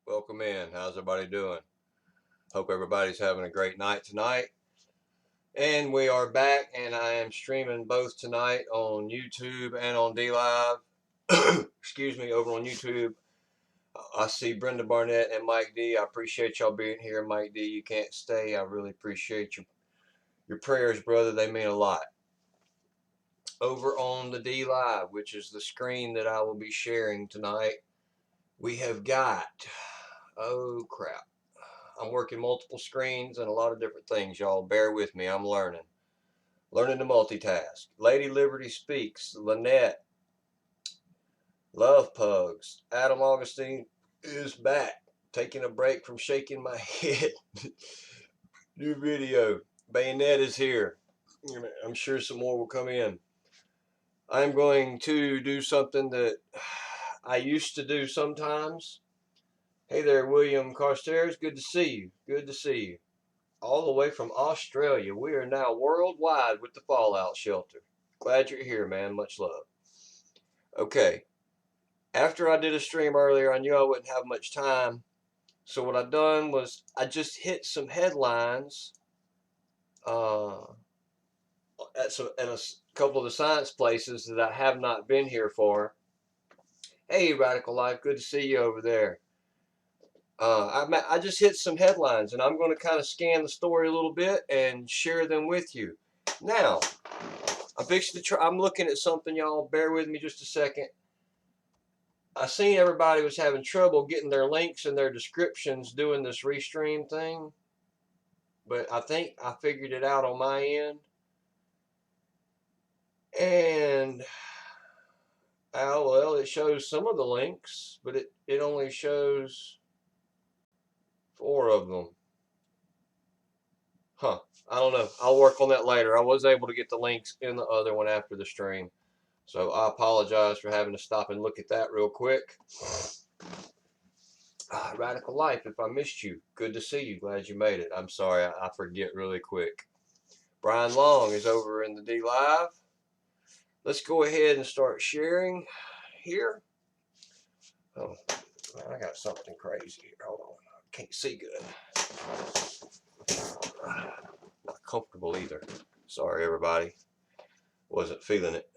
Welcome in. How's everybody doing? Hope everybody's having a great night tonight. And we are back, and I am streaming both tonight on YouTube and on DLive. Excuse me, over on YouTube. I see Brenda Barnett and Mike D. I appreciate y'all being here. Mike D, you can't stay. I really appreciate your prayers, brother. They mean a lot. Over on the DLive, which is the screen that I will be sharing tonight, we have got, oh crap, I'm working multiple screens and a lot of different things, y'all. Bear with me. I'm learning. Learning to multitask. Lady Liberty Speaks. Lynette. Love Pugs. Adam Augustine is back. Taking a break from shaking my head. New video. Bayonet is here. I'm sure some more will come in. I'm going to do something that I used to do sometimes. Hey there, William Carstairs. Good to see you. Good to see you. All the way from Australia. We are now worldwide with the Fallout Shelter. Glad you're here, man. Much love. Okay. After I did a stream earlier, I knew I wouldn't have much time. So what I done was I just hit some headlines at a couple of the science places that I have not been here for. Hey, Radical Life. Good to see you over there. I just hit some headlines, and I'm going to kind of scan the story a little bit and share them with you. Now, I'm looking at something, y'all. Bear with me just a second. I seen everybody was having trouble getting their links and their descriptions doing this restream thing, but I think I figured it out on my end. And well, it shows some of the links, but it only shows 4 of them. Huh. I don't know. I'll work on that later. I was able to get the links in the other one after the stream. So I apologize for having to stop and look at that real quick. Radical Life, if I missed you, good to see you. Glad you made it. I'm sorry, I forget really quick. Brian Long is over in the DLive. Let's go ahead and start sharing here. Oh, man, I got something crazy here. Hold on. I can't see good. Not comfortable either. Sorry, everybody. Wasn't feeling it.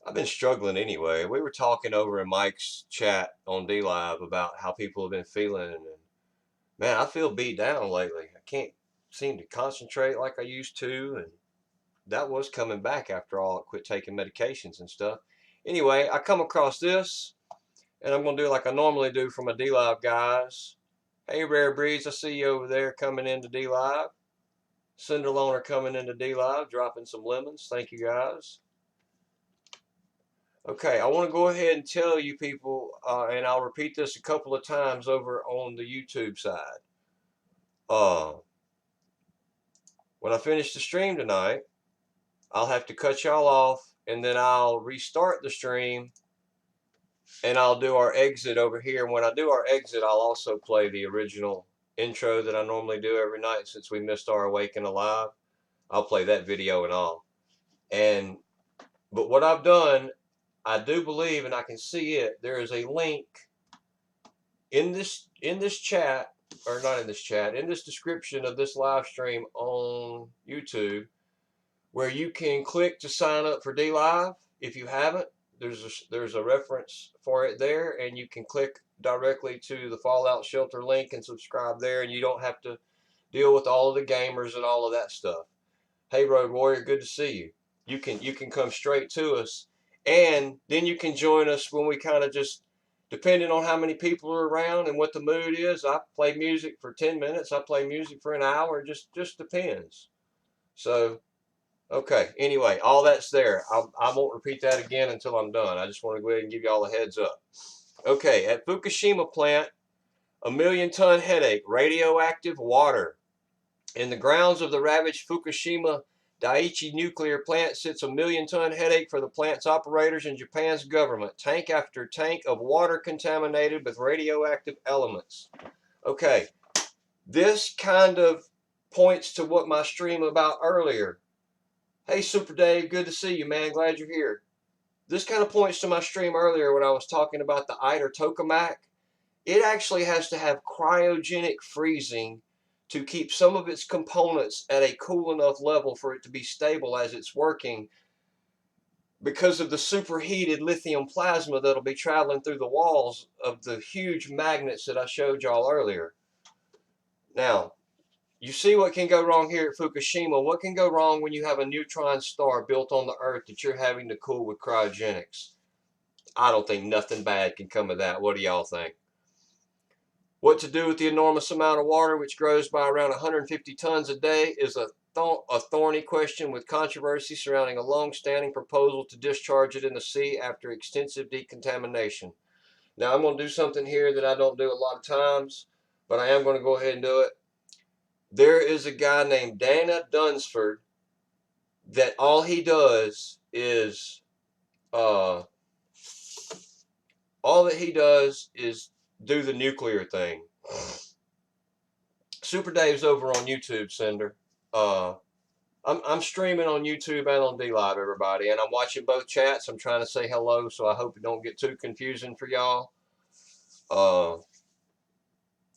I've been struggling anyway. We were talking over in Mike's chat on DLive about how people have been feeling, and man, I feel beat down lately. I can't seem to concentrate like I used to, and that was coming back after all I quit taking medications and stuff. Anyway, I come across this, and I'm going to do like I normally do for my DLive guys. Hey, Rare Breeds, I see you over there coming into DLive. Cinderloner coming into DLive, dropping some lemons. Thank you, guys. Okay, I want to go ahead and tell you people, and I'll repeat this a couple of times over on the YouTube side. When I finish the stream tonight, I'll have to cut y'all off, and then I'll restart the stream, and I'll do our exit over here. And when I do our exit, I'll also play the original intro that I normally do every night since we missed our Awaken Alive. I'll play that video and all. But what I've done, I do believe, and I can see it, there is a link in this chat, or not in this chat, in this description of this live stream on YouTube, where you can click to sign up for DLive. If you haven't, there's a reference for it there, and you can click directly to the Fallout Shelter link and subscribe there, and you don't have to deal with all of the gamers and all of that stuff. Hey, Road Warrior, good to see you. You can come straight to us, and then you can join us when we kind of just, depending on how many people are around and what the mood is. I play music for 10 minutes. I play music for an hour. Just depends. So, okay. Anyway, all that's there. I won't repeat that again until I'm done. I just want to go ahead and give you all a heads up. Okay, at Fukushima plant, a 1 million ton headache, radioactive water. In the grounds of the ravaged Fukushima Daiichi nuclear plant sits a 1 million ton headache for the plant's operators and Japan's government. Tank after tank of water contaminated with radioactive elements. Okay, this kind of points to what my stream about earlier. Hey, Super Dave, good to see you, man. Glad you're here. this kind of points to my stream earlier when I was talking about the Eider tokamak. It actually has to have cryogenic freezing to keep some of its components at a cool enough level for it to be stable as it's working, because of the superheated lithium plasma that'll be traveling through the walls of the huge magnets that I showed y'all earlier. Now, you see what can go wrong here at Fukushima. What can go wrong when you have a neutron star built on the Earth that you're having to cool with cryogenics? I don't think nothing bad can come of that. What do y'all think? What to do with the enormous amount of water, which grows by around 150 tons a day, is a thorny question, with controversy surrounding a long-standing proposal to discharge it in the sea after extensive decontamination. Now, I'm going to do something here that I don't do a lot of times, but I am going to go ahead and do it. There is a guy named Dana Dunsford that all he does is do the nuclear thing. Super Dave's over on YouTube, Cinder. I'm streaming on YouTube and on DLive, everybody, and I'm watching both chats. I'm trying to say hello, so I hope it don't get too confusing for y'all.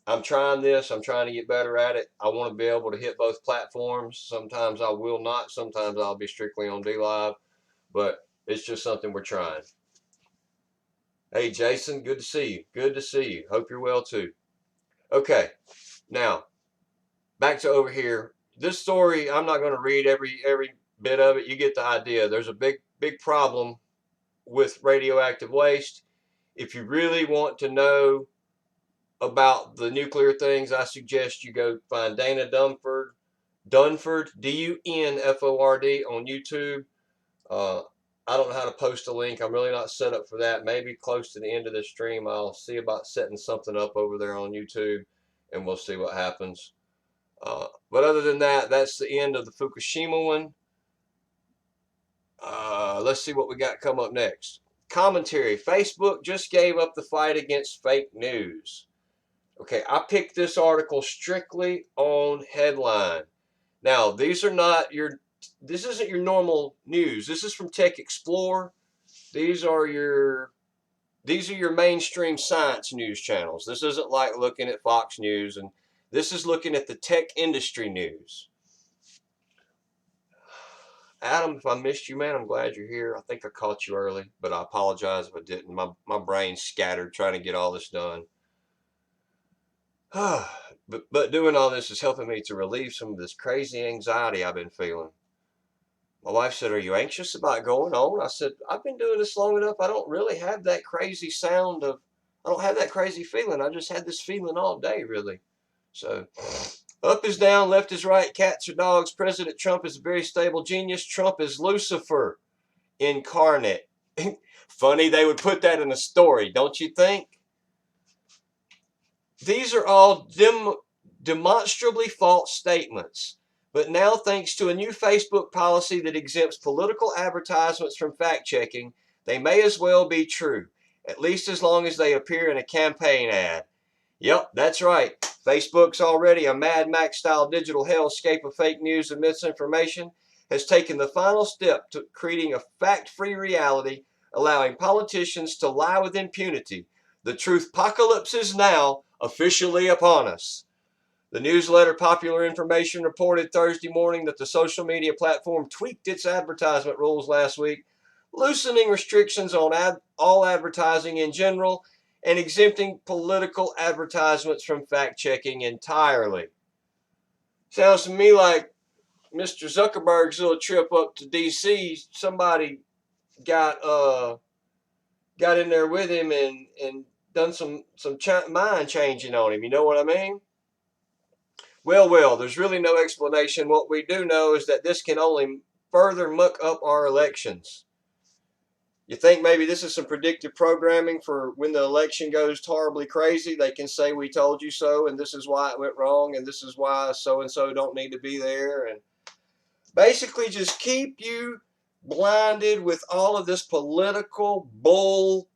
I'm trying this. I'm trying to get better at it. I want to be able to hit both platforms. Sometimes I will not. Sometimes I'll be strictly on DLive, but it's just something we're trying. Hey, Jason, good to see you. Good to see you. Hope you're well, too. Okay, now, back to over here. This story, I'm not going to read every bit of it. You get the idea. There's a big problem with radioactive waste. If you really want to know about the nuclear things, I suggest you go find Dana Dunford, Dunford, D-U-N-F-O-R-D on YouTube. I don't know how to post a link. I'm really not set up for that. Maybe close to the end of the stream, I'll see about setting something up over there on YouTube, and we'll see what happens. But other than that, that's the end of the Fukushima one. Let's see what we got come up next. Commentary. Facebook just gave up the fight against fake news. Okay, I picked this article strictly on headline. Now, this isn't your normal news. This is from Tech Explorer. These are your mainstream science news channels. This isn't like looking at Fox News, and this is looking at the tech industry news. Adam, if I missed you, man, I'm glad you're here. I think I caught you early, but I apologize if I didn't. My brain's scattered trying to get all this done. But doing all this is helping me to relieve some of this crazy anxiety I've been feeling. My wife said, "Are you anxious about going on?" I said, "I've been doing this long enough. I don't really have that crazy I don't have that crazy feeling. I just had this feeling all day, really." So, up is down, left is right, cats are dogs. President Trump is a very stable genius. Trump is Lucifer incarnate. Funny they would put that in a story, don't you think? These are all demonstrably false statements. But now, thanks to a new Facebook policy that exempts political advertisements from fact-checking, they may as well be true, at least as long as they appear in a campaign ad. Yep, that's right. Facebook's already a Mad Max-style digital hellscape of fake news and misinformation, has taken the final step to creating a fact-free reality, allowing politicians to lie with impunity. The truth apocalypse is now officially upon us. The newsletter Popular Information reported Thursday morning that the social media platform tweaked its advertisement rules last week, loosening restrictions on all advertising in general and exempting political advertisements from fact-checking entirely. Sounds to me like Mr. Zuckerberg's little trip up to D.C., somebody got in there with him and done some mind changing on him. You know what I mean? Well, there's really no explanation. What we do know is that this can only further muck up our elections. You think maybe this is some predictive programming for when the election goes horribly crazy? They can say, "We told you so, and this is why it went wrong, and this is why so-and-so don't need to be there." And basically just keep you blinded with all of this political bull.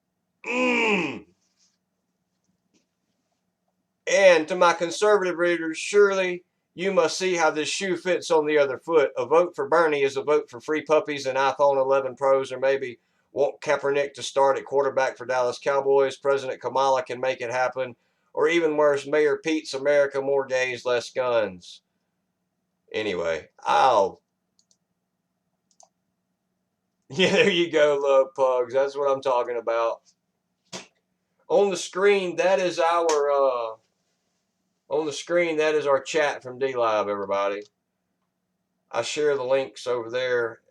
And to my conservative readers, surely you must see how this shoe fits on the other foot. A vote for Bernie is a vote for free puppies and iPhone 11 Pros, or maybe Want Kaepernick to start at quarterback for Dallas Cowboys? President Kamala can make it happen. Or even worse, Mayor Pete's America, more gays, less guns. Anyway, yeah, there you go, love pugs. That's what I'm talking about. On the screen, that is our chat from DLive, everybody. I share the links over there,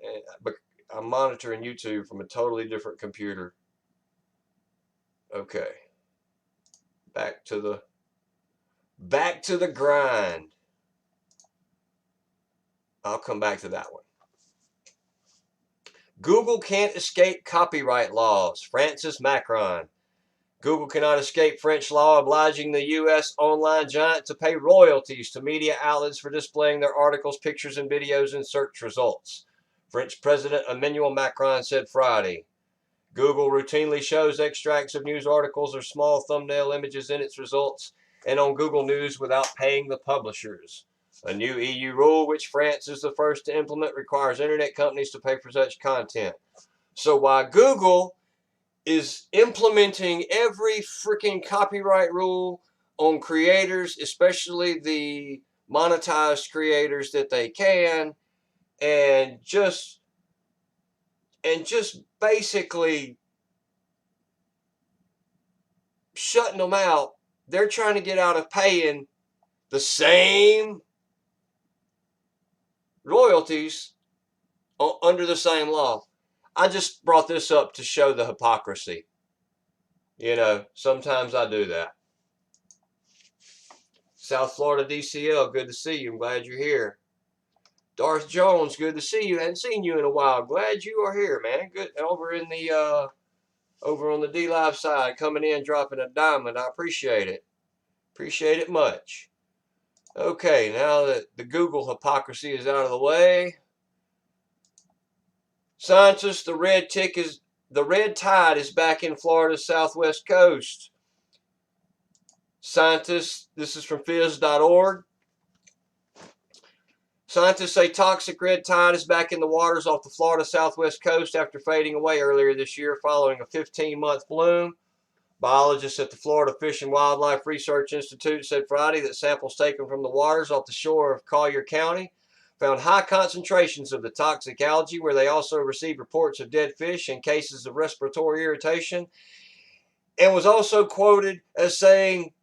but I'm monitoring YouTube from a totally different computer. Okay. Back to the grind. I'll come back to that one. Google can't escape copyright laws. Francis Macron. Google cannot escape French law obliging the U.S. online giant to pay royalties to media outlets for displaying their articles, pictures, and videos in search results. French President Emmanuel Macron said Friday. Google routinely shows extracts of news articles or small thumbnail images in its results and on Google News without paying the publishers. A new EU rule, which France is the first to implement, requires internet companies to pay for such content. So while Google is implementing every freaking copyright rule on creators, especially the monetized creators that they can, and just basically shutting them out, they're trying to get out of paying the same royalties under the same law. I just brought this up to show the hypocrisy. You know, sometimes I do that. South Florida DCL, good to see you. I'm glad you're here. Darth Jones, good to see you. Hadn't seen you in a while. Glad you are here, man. Good over in the over on the DLive side, coming in, dropping a diamond. I appreciate it. Appreciate it much. Okay, now that the Google hypocrisy is out of the way, scientists, the red tide is back in Florida's southwest coast. Scientists, this is from phys.org. Scientists say toxic red tide is back in the waters off the Florida southwest coast after fading away earlier this year following a 15-month bloom. Biologists at the Florida Fish and Wildlife Research Institute said Friday that samples taken from the waters off the shore of Collier County found high concentrations of the toxic algae, where they also received reports of dead fish and cases of respiratory irritation, and was also quoted as saying,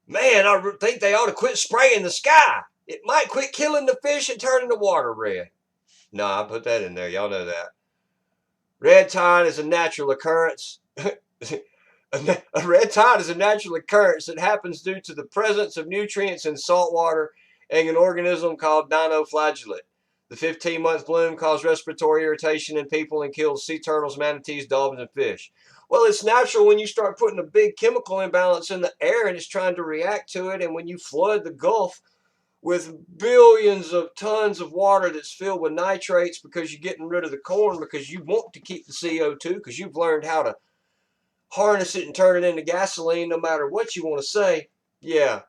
"Man, I think they ought to quit spraying the sky. It might quit killing the fish and turning the water red." No, I put that in there. Y'all know that. Red tide is a natural occurrence. A red tide is a natural occurrence that happens due to the presence of nutrients in salt water and an organism called dinoflagellate. The 15-month bloom caused respiratory irritation in people and killed sea turtles, manatees, dolphins, and fish. Well, it's natural when you start putting a big chemical imbalance in the air and it's trying to react to it, and when you flood the Gulf with billions of tons of water that's filled with nitrates because you're getting rid of the corn because you want to keep the CO2 because you've learned how to harness it and turn it into gasoline no matter what you want to say. Yeah.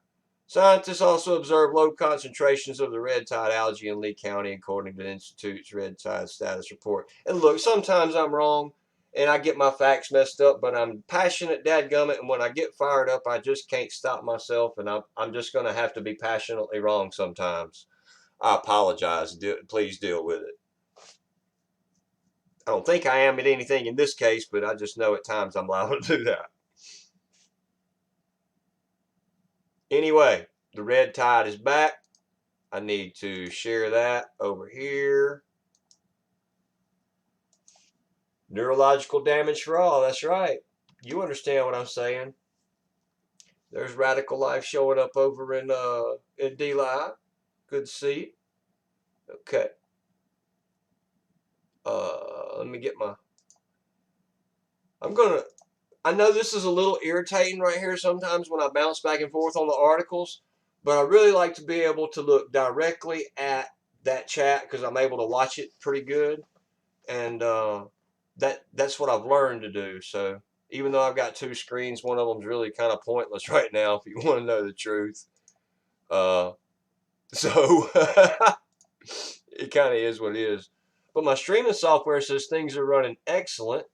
Scientists also observed low concentrations of the red tide algae in Lee County, according to the Institute's red tide status report. And look, sometimes I'm wrong and I get my facts messed up, but I'm passionate, dadgummit, and when I get fired up, I just can't stop myself, and I'm just going to have to be passionately wrong sometimes. I apologize. Please deal with it. I don't think I am at anything in this case, but I just know at times I'm liable to do that. Anyway, the red tide is back. I need to share that over here. Neurological damage for all. That's right. You understand what I'm saying. There's Radical Life showing up over in DLive. Good to see you. Okay. Let me get my... I know this is a little irritating right here sometimes when I bounce back and forth on the articles, but I really like to be able to look directly at that chat because I'm able to watch it pretty good, and that's what I've learned to do. So even though I've got two screens, one of them's really kind of pointless right now if you want to know the truth. So it kind of is what it is. but my streaming software says things are running excellent.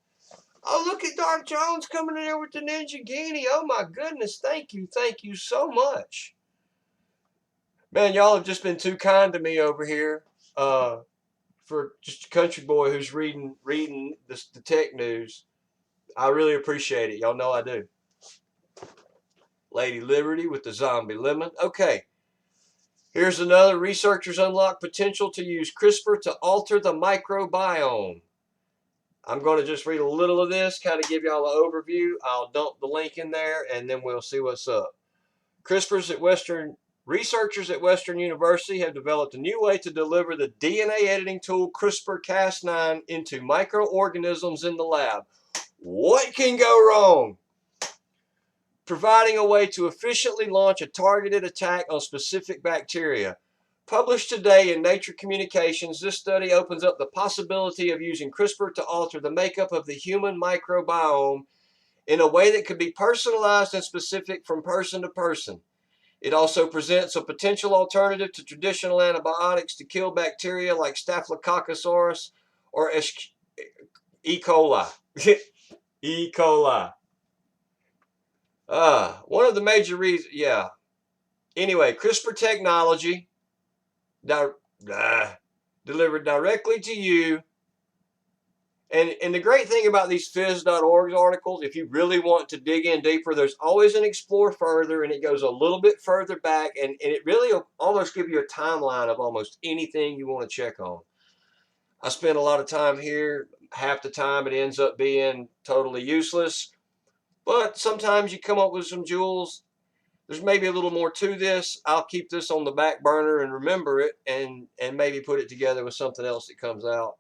Oh, look at Dark Jones coming in there with the Ninja Guinea. Oh my goodness, thank you so much. Man, y'all have just been too kind to me over here. For just a country boy who's reading the tech news. I really appreciate it. Y'all know I do. Lady Liberty with the zombie lemon. Okay. Here's another. Researchers unlock potential to use CRISPR to alter the microbiome. I'm going to just read a little of this, kind of give y'all an overview. I'll dump the link in there, and then we'll see what's up. Researchers at Western University have developed a new way to deliver the DNA editing tool CRISPR-Cas9 into microorganisms in the lab. What can go wrong? Providing a way to efficiently launch a targeted attack on specific bacteria. Published today in Nature Communications, this study opens up the possibility of using CRISPR to alter the makeup of the human microbiome in a way that could be personalized and specific from person to person. It also presents a potential alternative to traditional antibiotics to kill bacteria like Staphylococcus aureus or E. coli. E. coli. One of the major reasons, yeah. Anyway, CRISPR technology delivered directly to you. And the great thing about these phys.org articles, if you really want to dig in deeper, there's always an explore further, and it goes a little bit further back, and it really will almost give you a timeline of almost anything you want to check on. I spend a lot of time here. Half the time it ends up being totally useless, but sometimes you come up with some jewels. There's maybe a little more to this. I'll keep this on the back burner and remember it, and maybe put it together with something else that comes out.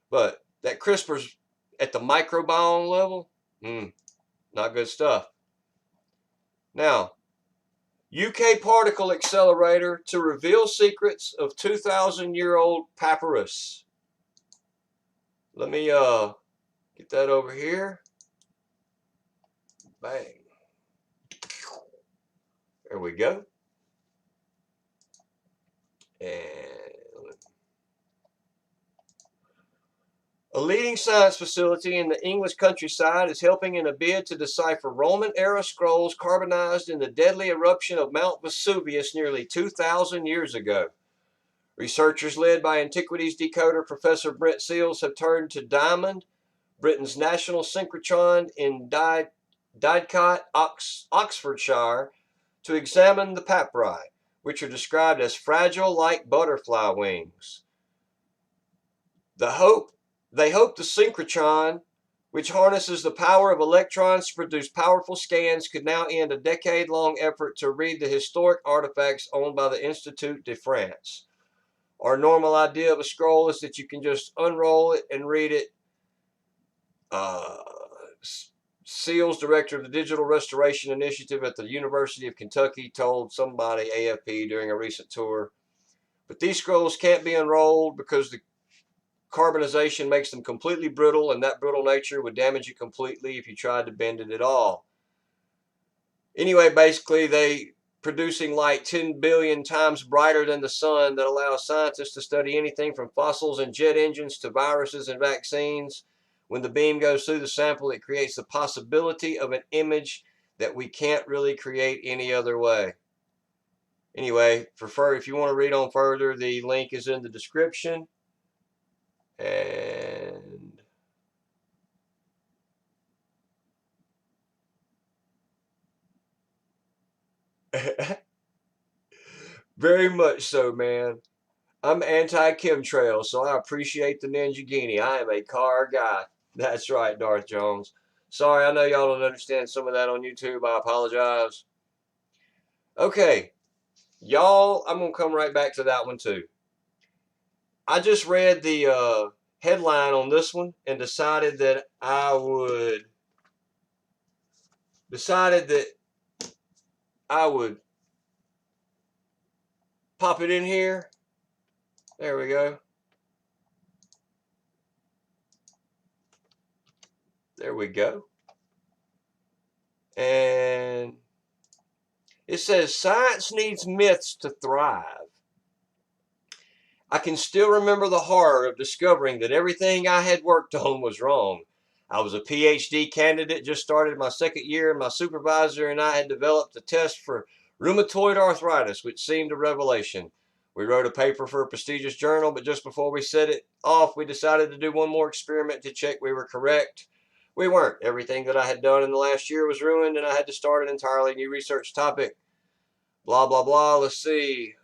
But that CRISPR's at the microbiome level, not good stuff. Now, UK particle accelerator to reveal secrets of 2,000-year-old papyrus. Let me get that over here. Bang. There we go. And a leading science facility in the English countryside is helping in a bid to decipher Roman-era scrolls carbonized in the deadly eruption of Mount Vesuvius nearly 2,000 years ago. Researchers led by antiquities decoder Professor Brent Seals have turned to Diamond, Britain's national synchrotron in Didcot, Oxfordshire, to examine the papyri, which are described as fragile like butterfly wings. They hope the synchrotron, which harnesses the power of electrons to produce powerful scans, could now end a decade-long effort to read the historic artifacts owned by the Institut de France. Our normal idea of a scroll is that you can just unroll it and read it. Seals, director of the Digital Restoration Initiative at the University of Kentucky, told somebody, AFP, during a recent tour. But these scrolls can't be unrolled because the carbonization makes them completely brittle, and that brittle nature would damage it completely if you tried to bend it at all. Anyway, basically, they producing light 10 billion times brighter than the sun that allows scientists to study anything from fossils and jet engines to viruses and vaccines. When the beam goes through the sample, it creates the possibility of an image that we can't really create any other way. Anyway, if you want to read on further, the link is in the description. And very much so, man. I'm anti-chemtrail, so I appreciate the Ninja Guinea. I am a car guy. That's right, Darth Jones. Sorry, I know y'all don't understand some of that on YouTube. I apologize. Okay, y'all, I'm going to come right back to that one too. I just read the headline on this one and decided that I would pop it in here. There we go. There we go. And it says, science needs myths to thrive. I can still remember the horror of discovering that everything I had worked on was wrong. I was a PhD candidate, just started my second year, and my supervisor and I had developed a test for rheumatoid arthritis, which seemed a revelation. We wrote a paper for a prestigious journal, but just before we set it off, we decided to do one more experiment to check we were correct. We weren't. Everything that I had done in the last year was ruined, and I had to start an entirely new research topic. Blah, blah, blah. Let's see.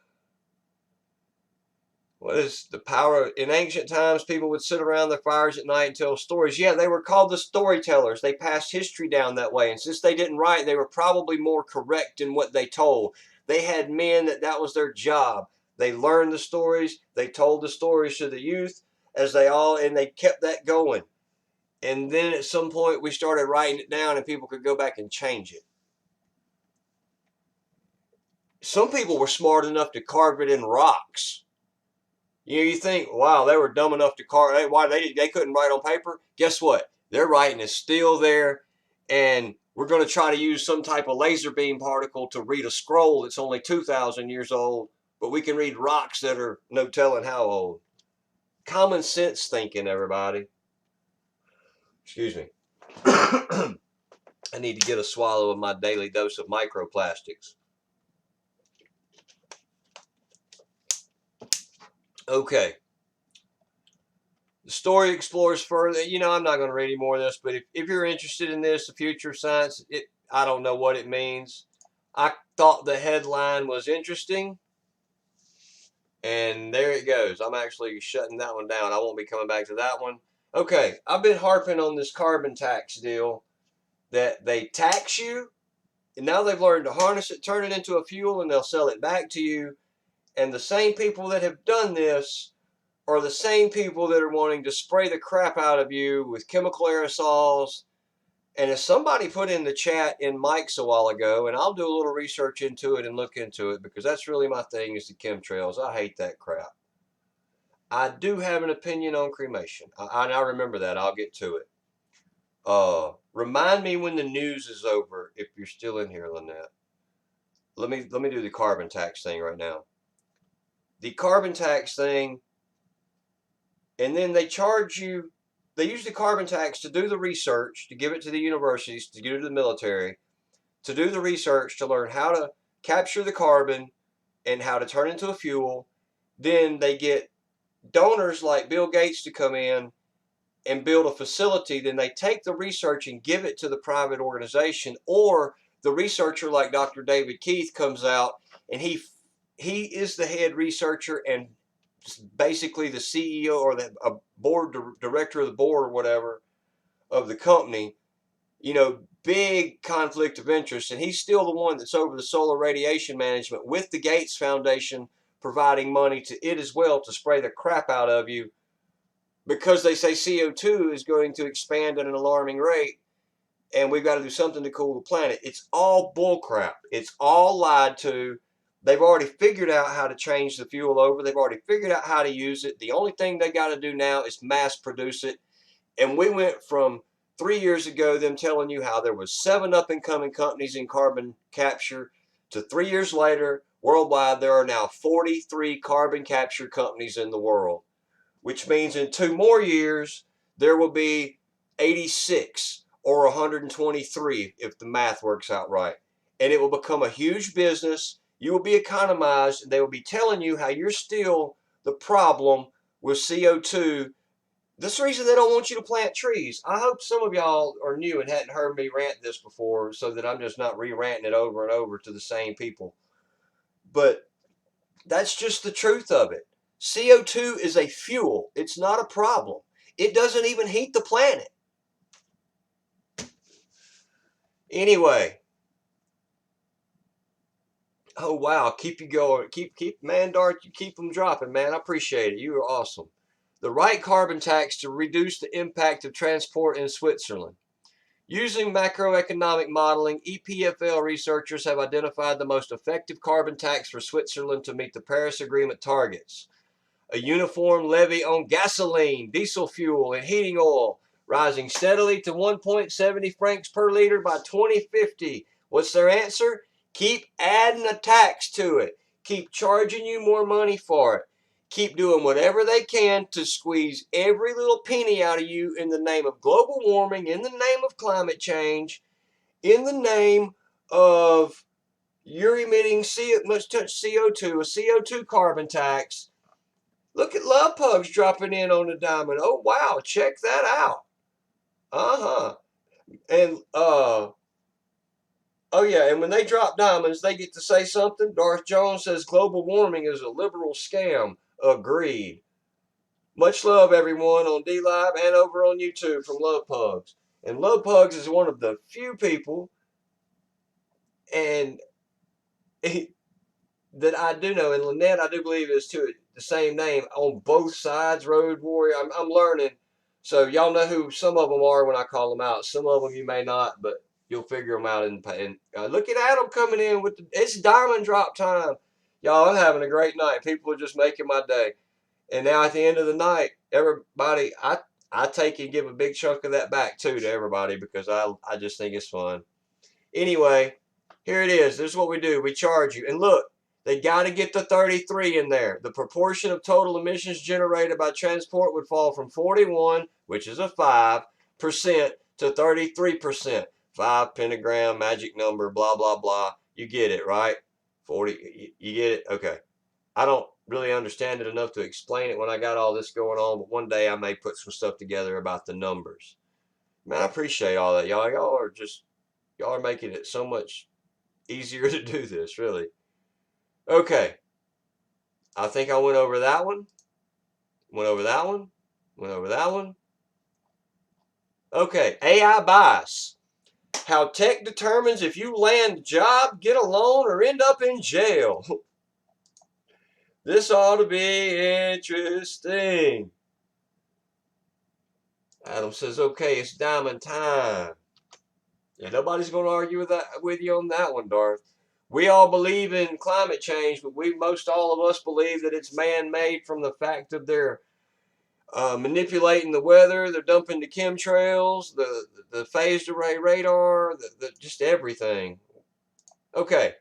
What is the power? In ancient times, people would sit around their fires at night and tell stories. Yeah, they were called the storytellers. They passed history down that way. And since they didn't write, they were probably more correct in what they told. They had men that was their job. They learned the stories. They told the stories to the youth and they kept that going. And then at some point, we started writing it down and people could go back and change it. Some people were smart enough to carve it in rocks. You think, wow, they were dumb enough to carve. Why they couldn't write on paper? Guess what? Their writing is still there, and we're going to try to use some type of laser beam particle to read a scroll that's only 2,000 years old, but we can read rocks that are no telling how old. Common sense thinking, everybody. Excuse me. I need to get a swallow of my daily dose of microplastics. Okay. The story explores further. I'm not going to read any more of this, but if you're interested in this, the future of science, I don't know what it means. I thought the headline was interesting, and there it goes. I'm actually shutting that one down. I won't be coming back to that one. Okay, I've been harping on this carbon tax deal that they tax you, and now they've learned to harness it, turn it into a fuel, and they'll sell it back to you. And the same people that have done this are the same people that are wanting to spray the crap out of you with chemical aerosols. And as somebody put in the chat in Mike's a while ago, and I'll do a little research into it and look into it because that's really my thing is the chemtrails. I hate that crap. I do have an opinion on cremation. I remember that. I'll get to it. Remind me when the news is over if you're still in here, Lynette. Let me do the carbon tax thing right now. The carbon tax thing. And then they charge you, they use the carbon tax to do the research, to give it to the universities, to give it to the military, to do the research, to learn how to capture the carbon and how to turn it into a fuel. Then they get donors like Bill Gates to come in and build a facility. Then they take the research and give it to the private organization, or the researcher like Dr. David Keith comes out and he is the head researcher and basically the CEO or the board director of the board or whatever of the company, big conflict of interest. And he's still the one that's over the solar radiation management with the Gates Foundation, providing money to it as well to spray the crap out of you because they say CO2 is going to expand at an alarming rate and we've got to do something to cool the planet. It's all bullcrap. It's all lied to. They've already figured out how to change the fuel over. They've already figured out how to use it. The only thing they got to do now is mass produce it. And we went from 3 years ago, them telling you how there was 7 up-and-coming companies in carbon capture, to 3 years later, worldwide, there are now 43 carbon capture companies in the world, which means in 2 more years, there will be 86 or 123 if the math works out right. And it will become a huge business. You will be economized. They will be telling you how you're still the problem with CO2. That's the reason they don't want you to plant trees. I hope some of y'all are new and hadn't heard me rant this before so that I'm just not re-ranting it over and over to the same people. But that's just the truth of it. CO2 is a fuel. It's not a problem. It doesn't even heat the planet. Anyway. Oh, wow. Keep you going. Man, Dart, you keep them dropping, man. I appreciate it. You are awesome. The right carbon tax to reduce the impact of transport in Switzerland. Using macroeconomic modeling, EPFL researchers have identified the most effective carbon tax for Switzerland to meet the Paris Agreement targets. A uniform levy on gasoline, diesel fuel, and heating oil, rising steadily to 1.70 francs per liter by 2050. What's their answer? Keep adding a tax to it. Keep charging you more money for it. keep doing whatever they can to squeeze every little penny out of you in the name of global warming, in the name of climate change, in the name of you're emitting much CO2, a CO2 carbon tax. Look at love pugs dropping in on the diamond. Oh, wow, check that out. Uh-huh. And, oh, yeah, and when they drop diamonds, they get to say something. Darth Jones says global warming is a liberal scam. Agreed. Much love, everyone, on D-Live and over on YouTube from Love Pugs. And Love Pugs is one of the few people and that I do know. And Lynette, I do believe, is to the same name on both sides, Road Warrior. I'm learning. So y'all know who some of them are when I call them out. Some of them you may not, but you'll figure them out. And look at Adam coming in with it's diamond drop time. Y'all, I'm having a great night. People are just making my day. And now at the end of the night, everybody, I take and give a big chunk of that back too to everybody because I just think it's fun. Anyway, here it is. This is what we do. We charge you. And look, they got to get the 33 in there. The proportion of total emissions generated by transport would fall from 41, which is a 5%, to 33%. 5 pentagram, magic number, blah, blah, blah. You get it, right? 40, you get it? Okay. I don't really understand it enough to explain it when I got all this going on, but one day I may put some stuff together about the numbers. Man, I appreciate all that, y'all. Y'all are making it so much easier to do this, really. Okay. I think I went over that one. Went over that one. Went over that one. Okay. AI bias. How tech determines if you land a job, get a loan, or end up in jail. This ought to be interesting. Adam says, okay, it's diamond time. Yeah, nobody's going to argue with you on that one, Darth. We all believe in climate change, but most all of us believe that it's man-made from the fact of their manipulating the weather, they're dumping the chemtrails, the phased array radar, just everything. Okay.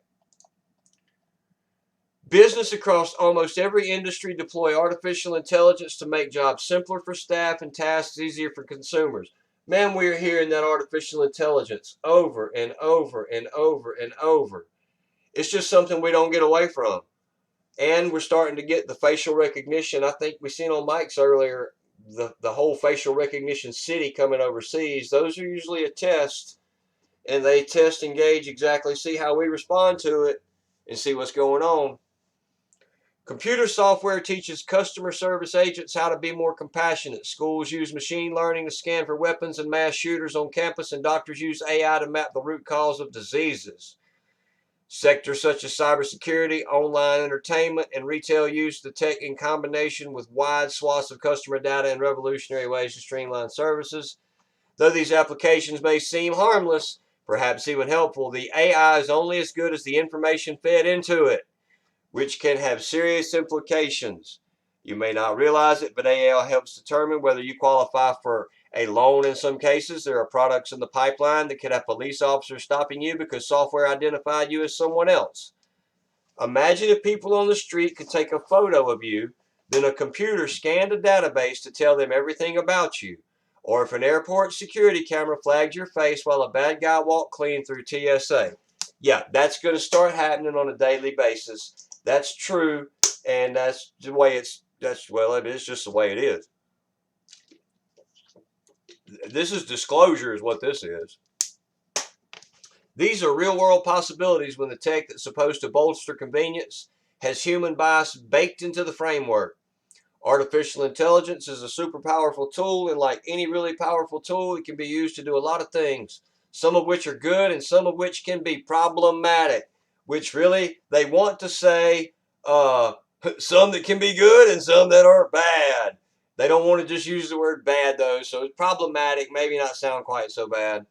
Business across almost every industry deploy artificial intelligence to make jobs simpler for staff and tasks easier for consumers. Man, we're hearing that artificial intelligence over and over and over and over. It's just something we don't get away from. And we're starting to get the facial recognition. I think we seen on Mike's earlier, the whole facial recognition city coming overseas. Those are usually a test. And they test and gauge exactly, see how we respond to it and see what's going on. Computer software teaches customer service agents how to be more compassionate. Schools use machine learning to scan for weapons and mass shooters on campus, and doctors use AI to map the root cause of diseases. Sectors such as cybersecurity, online entertainment, and retail use the tech in combination with wide swaths of customer data in revolutionary ways to streamline services. Though these applications may seem harmless, perhaps even helpful, the AI is only as good as the information fed into it, which can have serious implications. You may not realize it, but AI helps determine whether you qualify for a loan in some cases. There are products in the pipeline that could have police officers stopping you because software identified you as someone else. Imagine if people on the street could take a photo of you, then a computer scanned a database to tell them everything about you. Or if an airport security camera flagged your face while a bad guy walked clean through TSA. Yeah, that's going to start happening on a daily basis. That's true, and that's the way it is just the way it is. This is disclosure is what this is. These are real-world possibilities when the tech that's supposed to bolster convenience has human bias baked into the framework. Artificial intelligence is a super powerful tool, and like any really powerful tool, it can be used to do a lot of things, some of which are good and some of which can be problematic, which really they want to say some that can be good and some that are bad. They don't want to just use the word bad, though, so it's problematic, maybe not sound quite so bad.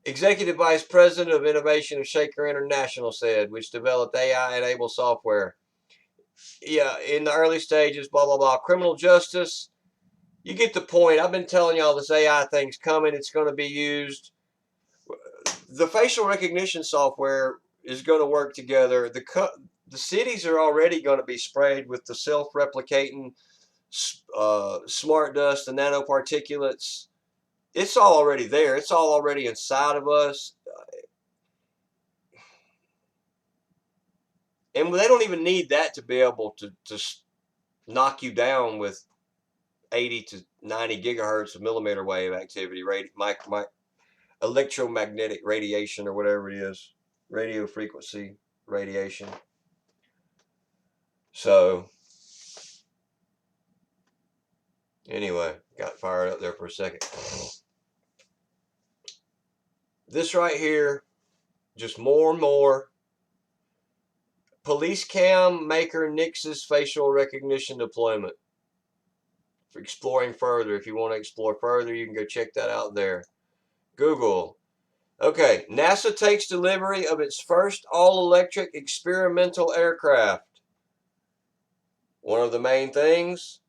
Executive Vice President of Innovation of Shaker International said, which developed AI-enabled software. Yeah, in the early stages, blah, blah, blah. Criminal justice, you get the point. I've been telling y'all this AI thing's coming. It's going to be used. The facial recognition software is going to work together. the cities are already going to be sprayed with the self-replicating smart dust and nanoparticulates. It's all already there. It's all already inside of us. And they don't even need that to be able to knock you down with 80 to 90 gigahertz of millimeter wave activity, electromagnetic radiation or whatever it is, radio frequency radiation. So anyway, got fired up there for a second. This right here, just more and more. Police cam maker nixes facial recognition deployment. For exploring further, if you want to explore further, you can go check that out there. Google. Okay, NASA takes delivery of its first all-electric experimental aircraft. One of the main things,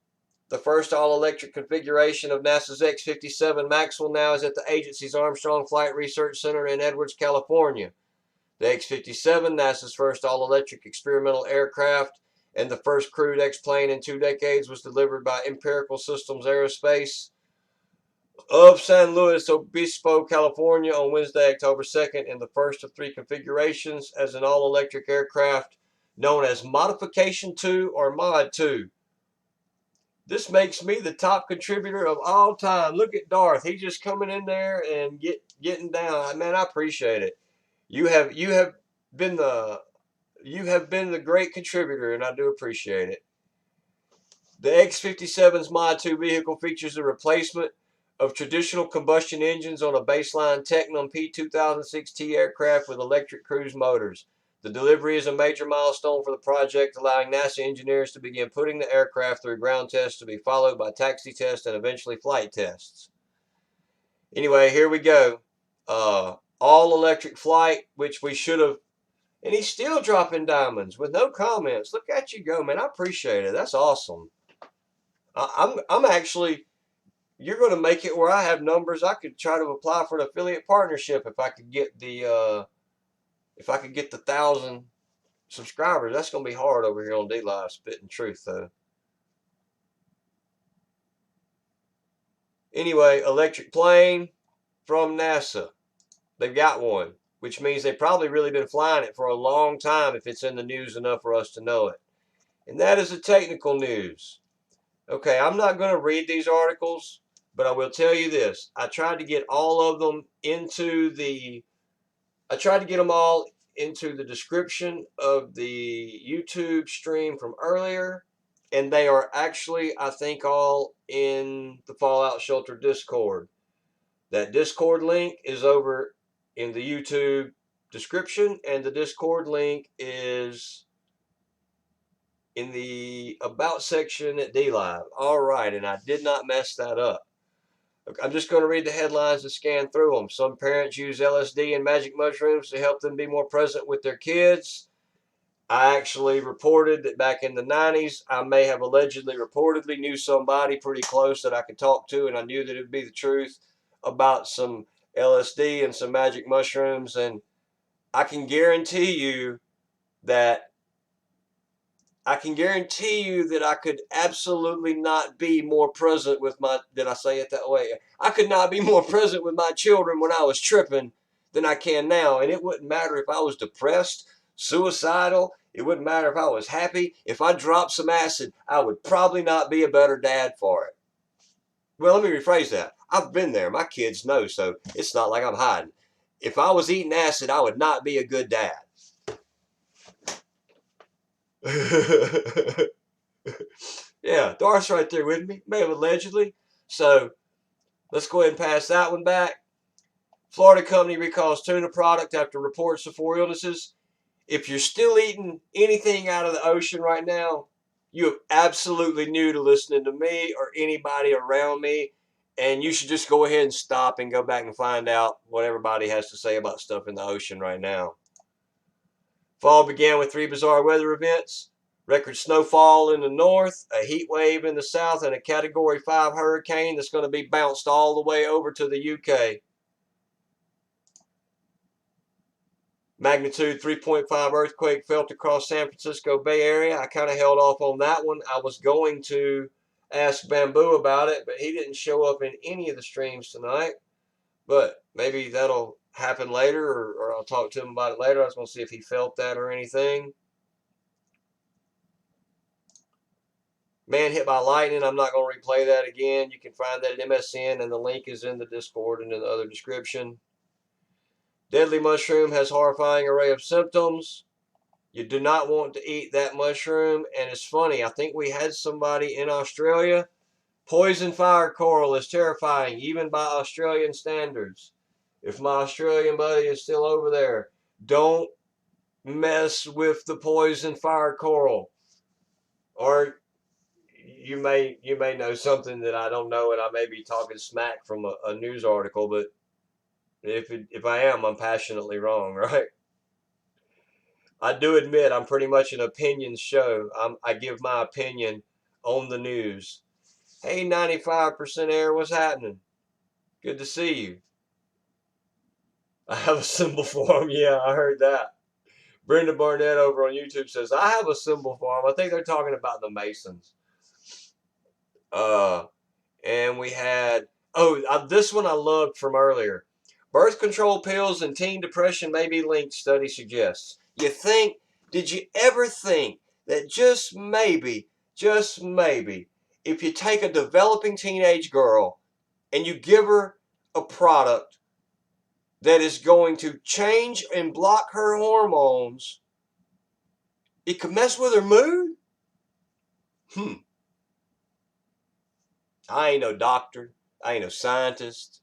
the first all-electric configuration of NASA's X57 Maxwell now is at the agency's Armstrong Flight Research Center in Edwards, California. The X57, NASA's first all-electric experimental aircraft and the first crewed X-plane in 2 decades, was delivered by Empirical Systems Aerospace of San Luis Obispo, California on Wednesday, October 2nd, in the first of 3 configurations as an all-electric aircraft known as Modification 2 or Mod 2. This makes me the top contributor of all time. Look at Darth. He's just coming in there and getting down. Man, I appreciate it. You have been the great contributor, and I do appreciate it. The X57's Mod 2 vehicle features a replacement of traditional combustion engines on a baseline Technam P2006T aircraft with electric cruise motors. The delivery is a major milestone for the project, allowing NASA engineers to begin putting the aircraft through ground tests to be followed by taxi tests and eventually flight tests. Anyway, here we go. All-electric flight, which we should have. And he's still dropping diamonds with no comments. Look at you go, man. I appreciate it. That's awesome. I'm actually, you're going to make it where I have numbers. I could try to apply for an affiliate partnership if I could get the 1,000 subscribers. That's going to be hard over here on D-Live Spitting Truth, though. Anyway, electric plane from NASA. They've got one, which means they've probably really been flying it for a long time if it's in the news enough for us to know it. And that is the technical news. Okay, I'm not going to read these articles, but I will tell you this. I tried to get all of them into the description of the YouTube stream from earlier, and they are actually, I think, all in the Fallout Shelter Discord. That Discord link is over in the YouTube description, and the Discord link is in the About section at D-Live. All right, and I did not mess that up. I'm just going to read the headlines and scan through them. Some parents use LSD and magic mushrooms to help them be more present with their kids. I actually reported that back in the 90s, I may have reportedly knew somebody pretty close that I could talk to, and I knew that it would be the truth about some LSD and some magic mushrooms. And I can guarantee you that I could absolutely not be more present with did I say it that way? I could not be more present with my children when I was tripping than I can now. And it wouldn't matter if I was depressed, suicidal. It wouldn't matter if I was happy. If I dropped some acid, I would probably not be a better dad for it. Well, let me rephrase that. I've been there. My kids know, so it's not like I'm hiding. If I was eating acid, I would not be a good dad. Yeah, Darth's right there with me. May have allegedly. So let's go ahead and pass that one back. Florida company recalls tuna product after reports of 4 illnesses. If you're still eating anything out of the ocean right now, you're absolutely new to listening to me or anybody around me. And you should just go ahead and stop and go back and find out what everybody has to say about stuff in the ocean right now. Fall began with 3 bizarre weather events. Record snowfall in the north, a heat wave in the south, and a Category 5 hurricane that's going to be bounced all the way over to the UK. Magnitude 3.5 earthquake felt across San Francisco Bay Area. I kind of held off on that one. I was going to ask Bamboo about it, but he didn't show up in any of the streams tonight. But maybe that'll happen later, or I'll talk to him about it later. I was going to see if he felt that or anything. Man hit by lightning. I'm not going to replay that again. You can find that at MSN, and the link is in the Discord and in the other description. Deadly mushroom has horrifying array of symptoms. You do not want to eat that mushroom. And it's funny, I think we had somebody in Australia. Poison fire coral is terrifying, even by Australian standards. If my Australian buddy is still over there, don't mess with the poison fire coral. Or you may know something that I don't know, and I may be talking smack from a news article, but if I am, I'm passionately wrong, right? I do admit I'm pretty much an opinions show. I give my opinion on the news. Hey, 95% air, what's happening? Good to see you. I have a symbol for him. Yeah, I heard that. Brenda Barnett over on YouTube says, I have a symbol for him. I think they're talking about the Masons. And we had, this one I loved from earlier. Birth control pills and teen depression may be linked, study suggests. Did you ever think that just maybe, if you take a developing teenage girl and you give her a product that is going to change and block her hormones, it could mess with her mood? I ain't no doctor. I ain't no scientist.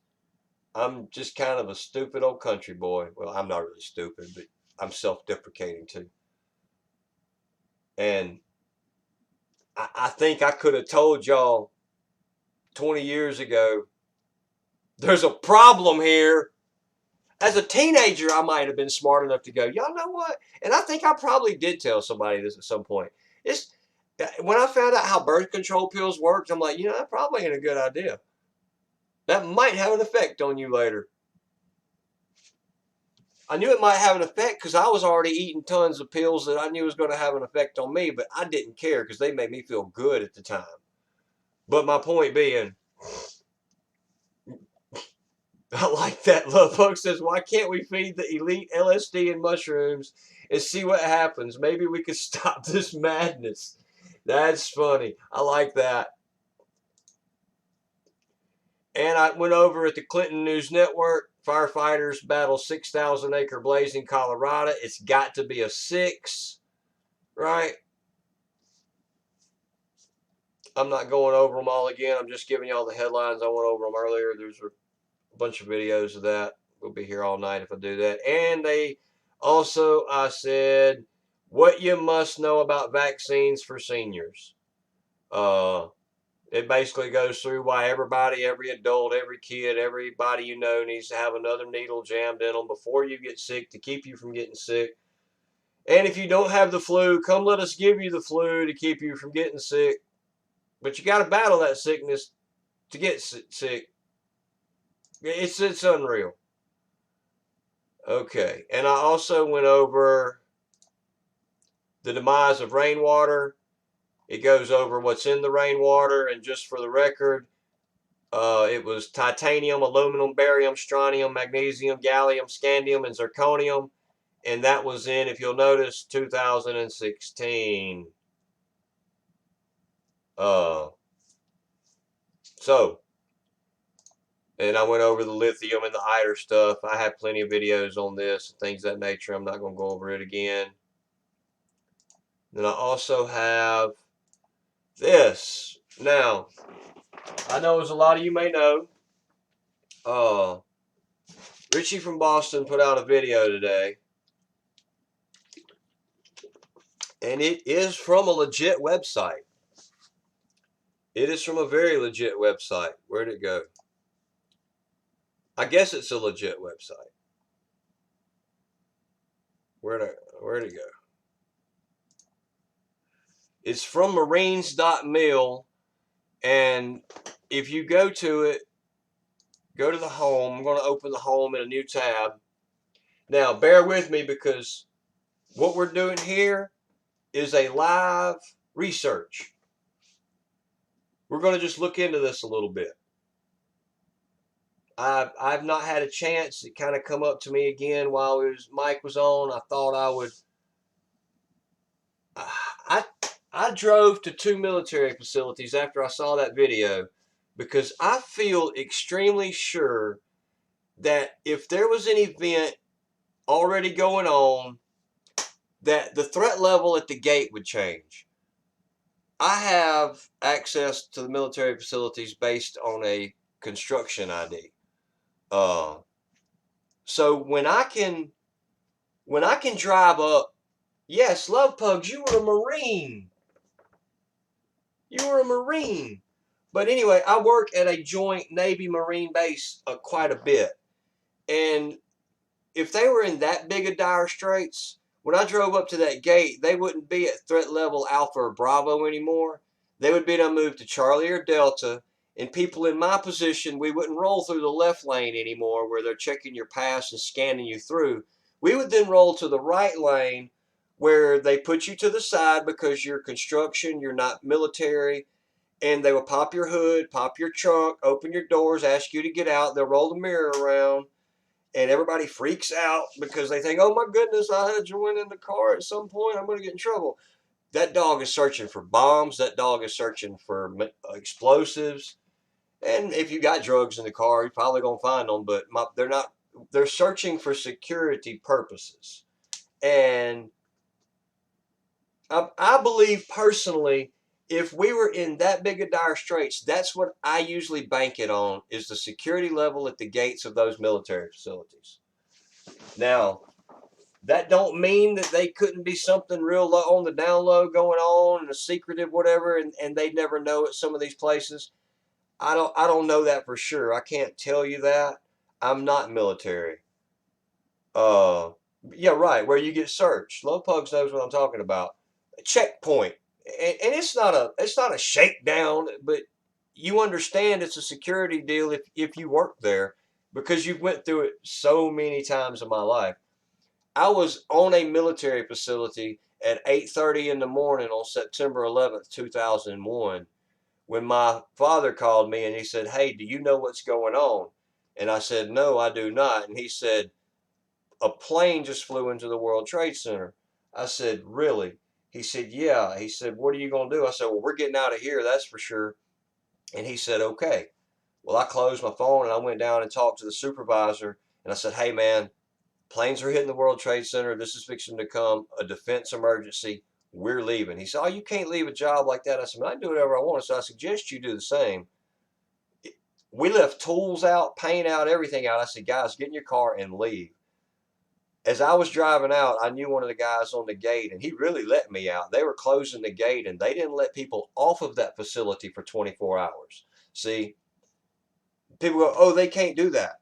I'm just kind of a stupid old country boy. Well, I'm not really stupid, but I'm self-deprecating too. And I think I could have told y'all 20 years ago, there's a problem here. As a teenager, I might have been smart enough to go, y'all know what? And I think I probably did tell somebody this at some point. When I found out how birth control pills worked, I'm like, that probably ain't a good idea. That might have an effect on you later. I knew it might have an effect because I was already eating tons of pills that I knew was going to have an effect on me, but I didn't care because they made me feel good at the time. But my point being, I like that. Love Punk says, why can't we feed the elite LSD and mushrooms and see what happens? Maybe we could stop this madness. That's funny. I like that. And I went over at the Clinton News Network. Firefighters battle 6,000 acre blaze in Colorado. It's got to be a 6, right? I'm not going over them all again. I'm just giving y'all the headlines. I went over them earlier. There's a bunch of videos of that. We'll be here all night if I do that. And I said, what you must know about vaccines for seniors. It basically goes through why everybody, every adult, every kid, everybody you know needs to have another needle jammed in them before you get sick to keep you from getting sick. And if you don't have the flu, come let us give you the flu to keep you from getting sick. But you got to battle that sickness to get sick. It's unreal. Okay, and I also went over the demise of rainwater. It goes over what's in the rainwater, and just for the record, it was titanium, aluminum, barium, strontium, magnesium, gallium, scandium, and zirconium. And that was in, if you'll notice, 2016. And I went over the lithium and the ITER stuff. I have plenty of videos on this and things of that nature. I'm not going to go over it again. Then I also have this. Now, I know as a lot of you may know, Richie from Boston put out a video today. And it is from a legit website. It is from a very legit website. Where'd it go? I guess it's a legit website. Where'd it go? It's from marines.mil, and if you go to it, go to the home. I'm going to open the home in a new tab. Now, bear with me because what we're doing here is a live research. We're going to just look into this a little bit. I've not had a chance. It kind of come up to me again while Mike was on. I thought I would. I drove to 2 military facilities after I saw that video because I feel extremely sure that if there was an event already going on, that the threat level at the gate would change. I have access to the military facilities based on a construction ID. So when I can drive up, yes, Love Pugs, you were a Marine. You were a Marine. But anyway, I work at a joint Navy Marine base quite a bit. And if they were in that big of dire straits, when I drove up to that gate, they wouldn't be at threat level Alpha or Bravo anymore. They would be to move to Charlie or Delta. And people in my position, we wouldn't roll through the left lane anymore where they're checking your pass and scanning you through. We would then roll to the right lane where they put you to the side because you're construction, you're not military, and they will pop your hood, pop your trunk, open your doors, ask you to get out. They'll roll the mirror around, and everybody freaks out because they think, oh my goodness, I had to join in the car at some point. I'm going to get in trouble. That dog is searching for bombs. That dog is searching for explosives. And if you got drugs in the car, you're probably going to find them, but they're not. They're searching for security purposes. And I believe personally, if we were in that big of dire straits, that's what I usually bank it on, is the security level at the gates of those military facilities. Now, that don't mean that they couldn't be something real low on the down low going on and a secretive whatever, and they never know at some of these places. I don't know that for sure. I can't tell you that. I'm not military. Uh, yeah, right. Where you get searched. Low Pugs knows what I'm talking about. A checkpoint, and it's not a shakedown, but you understand it's a security deal if you work there because you've went through it so many times in my life. I was on a military facility at 8:30 in the morning on September 11th, 2001, when my father called me and he said, "Hey, do you know what's going on?" And I said, "No, I do not." And he said, "A plane just flew into the World Trade Center." I said, "Really?" He said, "Yeah." He said, "What are you going to do?" I said, "Well, we're getting out of here, that's for sure." And he said, "Okay." Well, I closed my phone and I went down and talked to the supervisor and I said, "Hey, man, planes are hitting the World Trade Center. This is fixing to come a defense emergency. We're leaving." He said, "Oh, you can't leave a job like that." I said, "I can do whatever I want." So I suggest you do the same. We left tools out, paint out, everything out. I said, "Guys, get in your car and leave." As I was driving out, I knew one of the guys on the gate, and he really let me out. They were closing the gate, and they didn't let people off of that facility for 24 hours. See, people go, "Oh, they can't do that."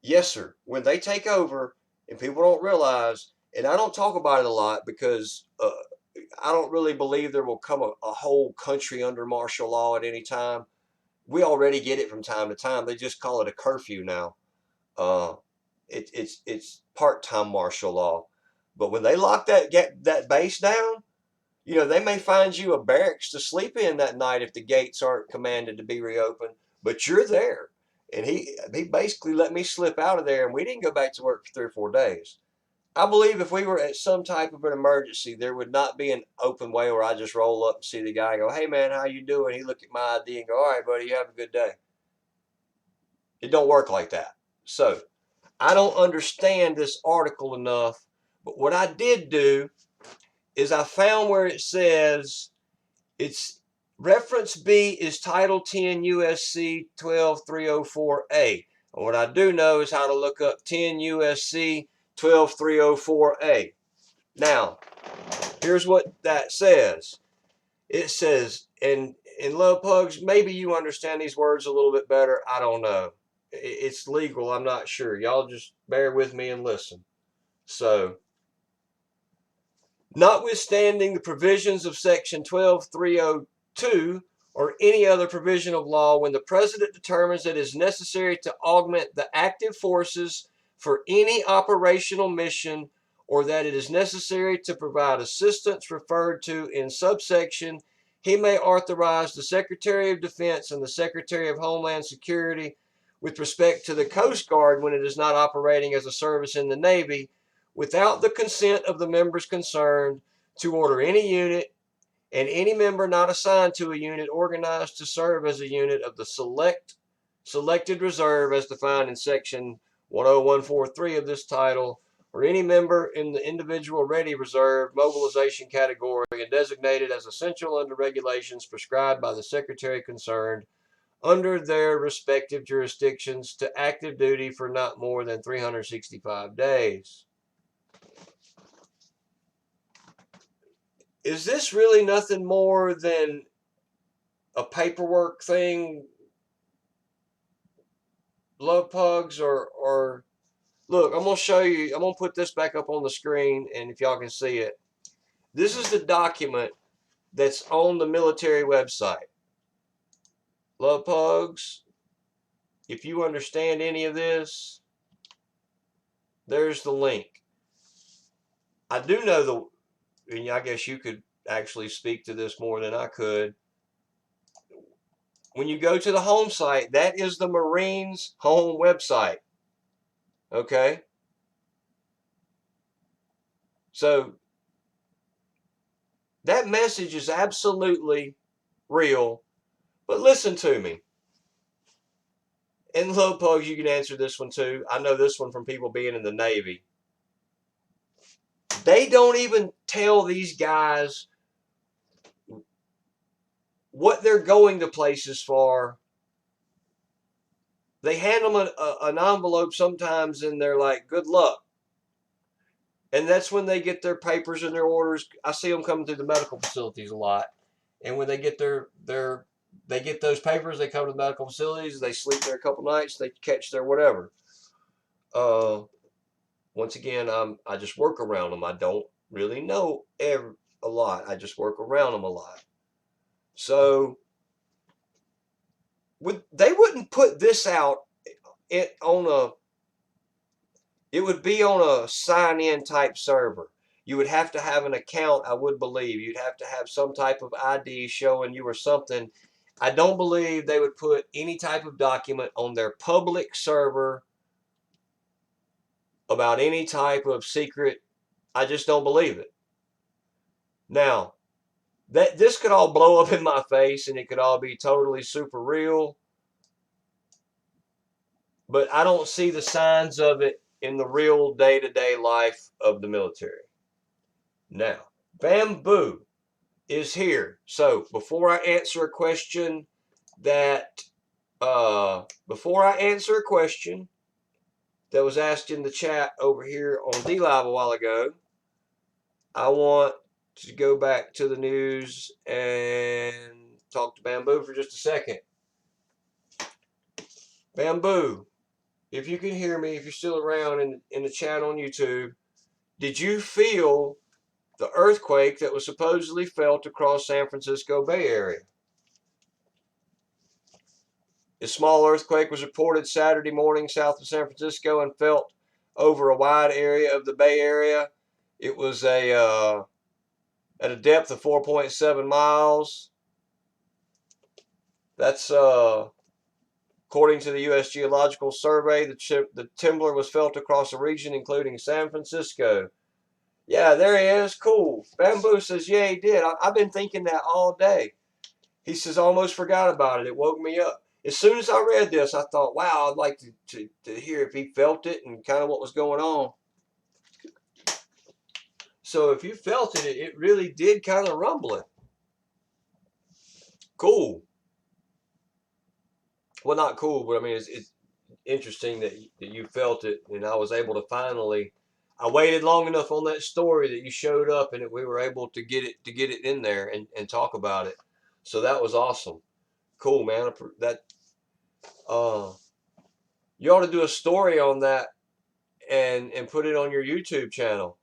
Yes, sir. When they take over, and people don't realize, and I don't talk about it a lot because I don't really believe there will come a whole country under martial law at any time. We already get it from time to time. They just call it a curfew now. Uh, it's part-time martial law. But when they lock that base down, they may find you a barracks to sleep in that night if the gates aren't commanded to be reopened. But you're there, and he basically let me slip out of there, and we didn't go back to work for 3 or 4 days. I believe if we were at some type of an emergency, there would not be an open way where I just roll up and see the guy and go, "Hey man, how you doing?" He look at my ID and go, "All right, buddy, you have a good day." It don't work like that. So I don't understand this article enough, but what I did do is I found where it says it's reference B is Title 10 USC 12304A. And what I do know is how to look up 10 USC 12304A. Now, here's what that says. It says, and in Love Pugs, maybe you understand these words a little bit better. I don't know. It's legal. I'm not sure. Y'all just bear with me and listen. So, notwithstanding the provisions of Section 12302 or any other provision of law, when the President determines that it is necessary to augment the active forces for any operational mission, or that it is necessary to provide assistance referred to in subsection, he may authorize the Secretary of Defense and the Secretary of Homeland Security with respect to the Coast Guard when it is not operating as a service in the Navy, without the consent of the members concerned, to order any unit and any member not assigned to a unit organized to serve as a unit of the selected reserve as defined in section 10143 of this title, or any member in the individual ready reserve mobilization category and designated as essential under regulations prescribed by the secretary concerned under their respective jurisdictions to active duty for not more than 365 days. Is this really nothing more than a paperwork thing, love pugs, or look, I'm going to show you, I'm going to put this back up on the screen, and if y'all can see it, this is the document that's on the military website. Love pugs, if you understand any of this, there's the link. I do know and I guess you could actually speak to this more than I could. When you go to the home site, that is the Marines home website. Okay? So that message is absolutely real. But listen to me. And Love Pugs, you can answer this one too. I know this one from people being in the Navy. They don't even tell these guys what they're going to places for. They hand them an envelope sometimes and they're like, good luck. And that's when they get their papers and their orders. I see them coming through the medical facilities a lot. And when they get they get those papers, they come to the medical facilities, they sleep there a couple nights, they catch their whatever. Once again, I just work around them. I don't really know a lot. I just work around them a lot. So they wouldn't put this out it would be on a sign-in type server. You would have to have an account, I would believe. You'd have to have some type of ID showing you or something. I don't believe they would put any type of document on their public server about any type of secret. I just don't believe it. Now, this could all blow up in my face and it could all be totally super real, but I don't see the signs of it in the real day-to-day life of the military. Now, bamboo is here. So before I answer a question that was asked in the chat over here on DLive a while ago, I want to go back to the news and talk to Bamboo for just a second. Bamboo, if you can hear me, if you're still around in the chat on YouTube, did you feel the earthquake that was supposedly felt across San Francisco Bay Area? A small earthquake was reported Saturday morning south of San Francisco and felt over a wide area of the Bay Area. It was at a depth of 4.7 miles. That's according to the U.S. Geological Survey. The tremor was felt across the region, including San Francisco. Yeah, there he is. Cool. Bamboo says, yeah, he did. I've been thinking that all day. He says, I almost forgot about it. It woke me up. As soon as I read this, I thought, wow, I'd like to hear if he felt it and kind of what was going on. So if you felt it, it really did kind of rumble it. Cool. Well, not cool, but I mean, it's interesting that you felt it, and I was able to finally. I waited long enough on that story that you showed up, and we were able to get it in there and talk about it. So that was awesome. Cool, man. That you ought to do a story on that and put it on your YouTube channel.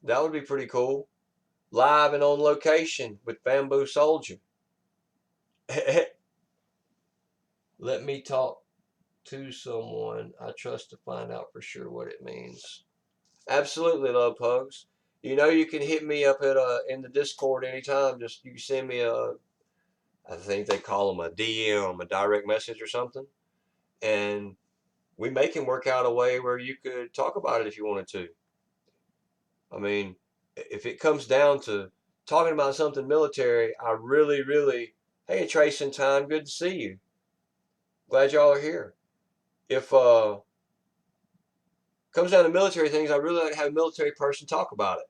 That would be pretty cool. Live and on location with Bamboo Soldier. Let me talk to someone I trust to find out for sure what it means. Absolutely, love pugs. You know you can hit me up at in the Discord anytime. Just you send me a, I think they call them a DM, a direct message or something, and we can work out a way where you could talk about it if you wanted to. I mean, if it comes down to talking about something military, I really, really, hey Trace and Time, good to see you. Glad y'all are here. If comes down to military things, I really like to have a military person talk about it.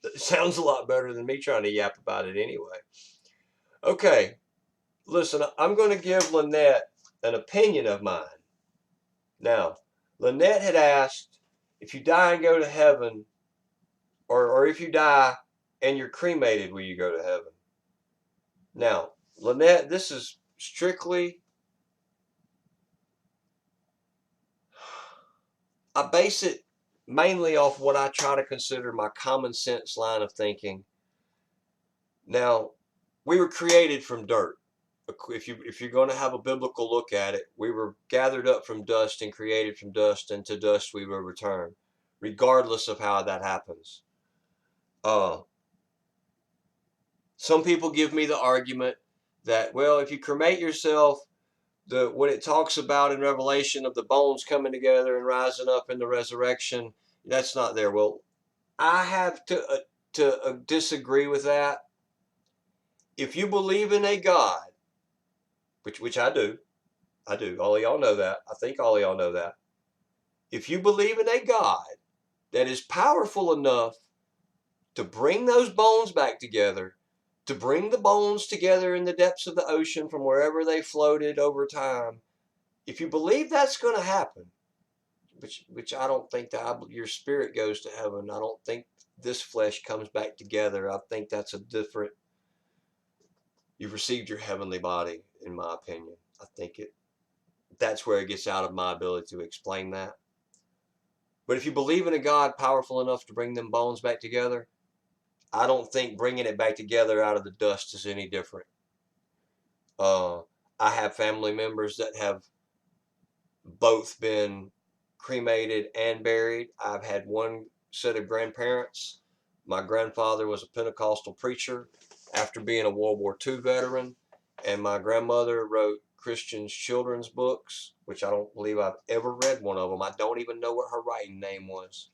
It sounds a lot better than me trying to yap about it anyway. Okay, listen, I'm going to give Lynette an opinion of mine. Now, Lynette had asked, if you die and go to heaven, or if you die and you're cremated, will you go to heaven? Now, Lynette, this is strictly, I base it mainly off what I try to consider my common sense line of thinking. Now, we were created from dirt. If you're going to have a biblical look at it, we were gathered up from dust and created from dust, and to dust we will return, regardless of how that happens. Some people give me the argument that, well, if you cremate yourself, what it talks about in Revelation of the bones coming together and rising up in the resurrection, that's not there. Well, I have to disagree with that. If you believe in a God, which I do. All of y'all know that. I think all of y'all know that. If you believe in a God that is powerful enough to bring those bones back together, to bring the bones together in the depths of the ocean from wherever they floated over time, if you believe that's going to happen, which I don't think that your spirit goes to heaven. I don't think this flesh comes back together. I think that's a different. You've received your heavenly body, in my opinion. I think that's where it gets out of my ability to explain that. But if you believe in a God powerful enough to bring them bones back together, I don't think bringing it back together out of the dust is any different. I have family members that have both been cremated and buried. I've had one set of grandparents. My grandfather was a Pentecostal preacher after being a World War II veteran, and my grandmother wrote Christian children's books, which I don't believe I've ever read one of them. I don't even know what her writing name was.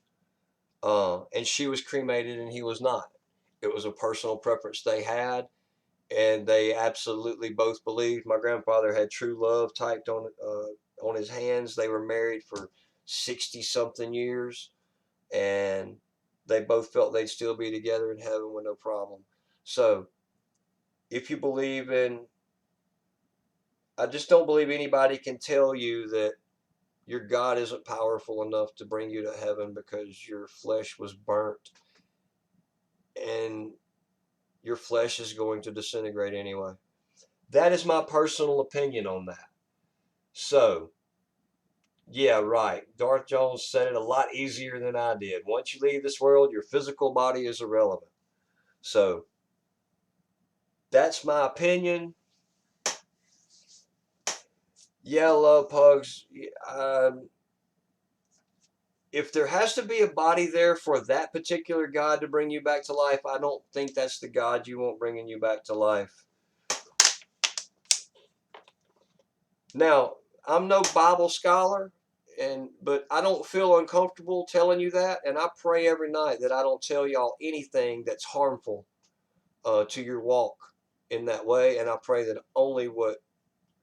And she was cremated and he was not. It was a personal preference they had, and they absolutely both believed. My grandfather had true love typed on his hands. They were married for 60 something years, and they both felt they'd still be together in heaven with no problem. So if you believe in, I just don't believe anybody can tell you that your God isn't powerful enough to bring you to heaven because your flesh was burnt and your flesh is going to disintegrate anyway. That is my personal opinion on that. So, yeah, right. Darth Jones said it a lot easier than I did. Once you leave this world, your physical body is irrelevant. So, that's my opinion. Yeah, love pugs. If there has to be a body there for that particular God to bring you back to life, I don't think that's the God you want bringing you back to life. Now, I'm no Bible scholar, but I don't feel uncomfortable telling you that, and I pray every night that I don't tell y'all anything that's harmful to your walk in that way, and I pray that only what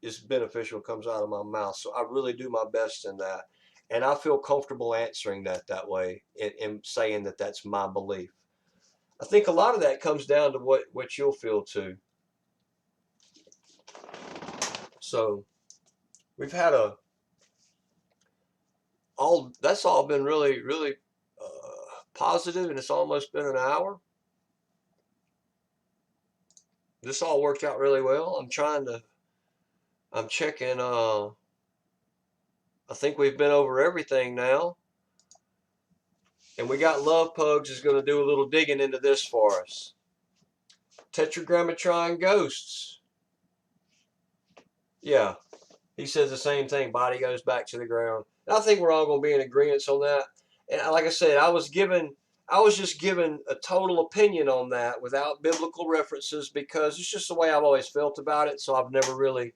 is beneficial comes out of my mouth. So I really do my best in that, and I feel comfortable answering that way and saying that that's my belief. I think a lot of that comes down to what you'll feel too. So we've had that's all been really, really positive, and it's almost been an hour. This all worked out really well. I'm checking, I think we've been over everything now. And we got Love Pugs is going to do a little digging into this for us. Tetragrammatron ghosts. Yeah. He says the same thing. Body goes back to the ground. And I think we're all going to be in agreement on that. And like I said, I was just given a total opinion on that without biblical references because it's just the way I've always felt about it. So I've never really.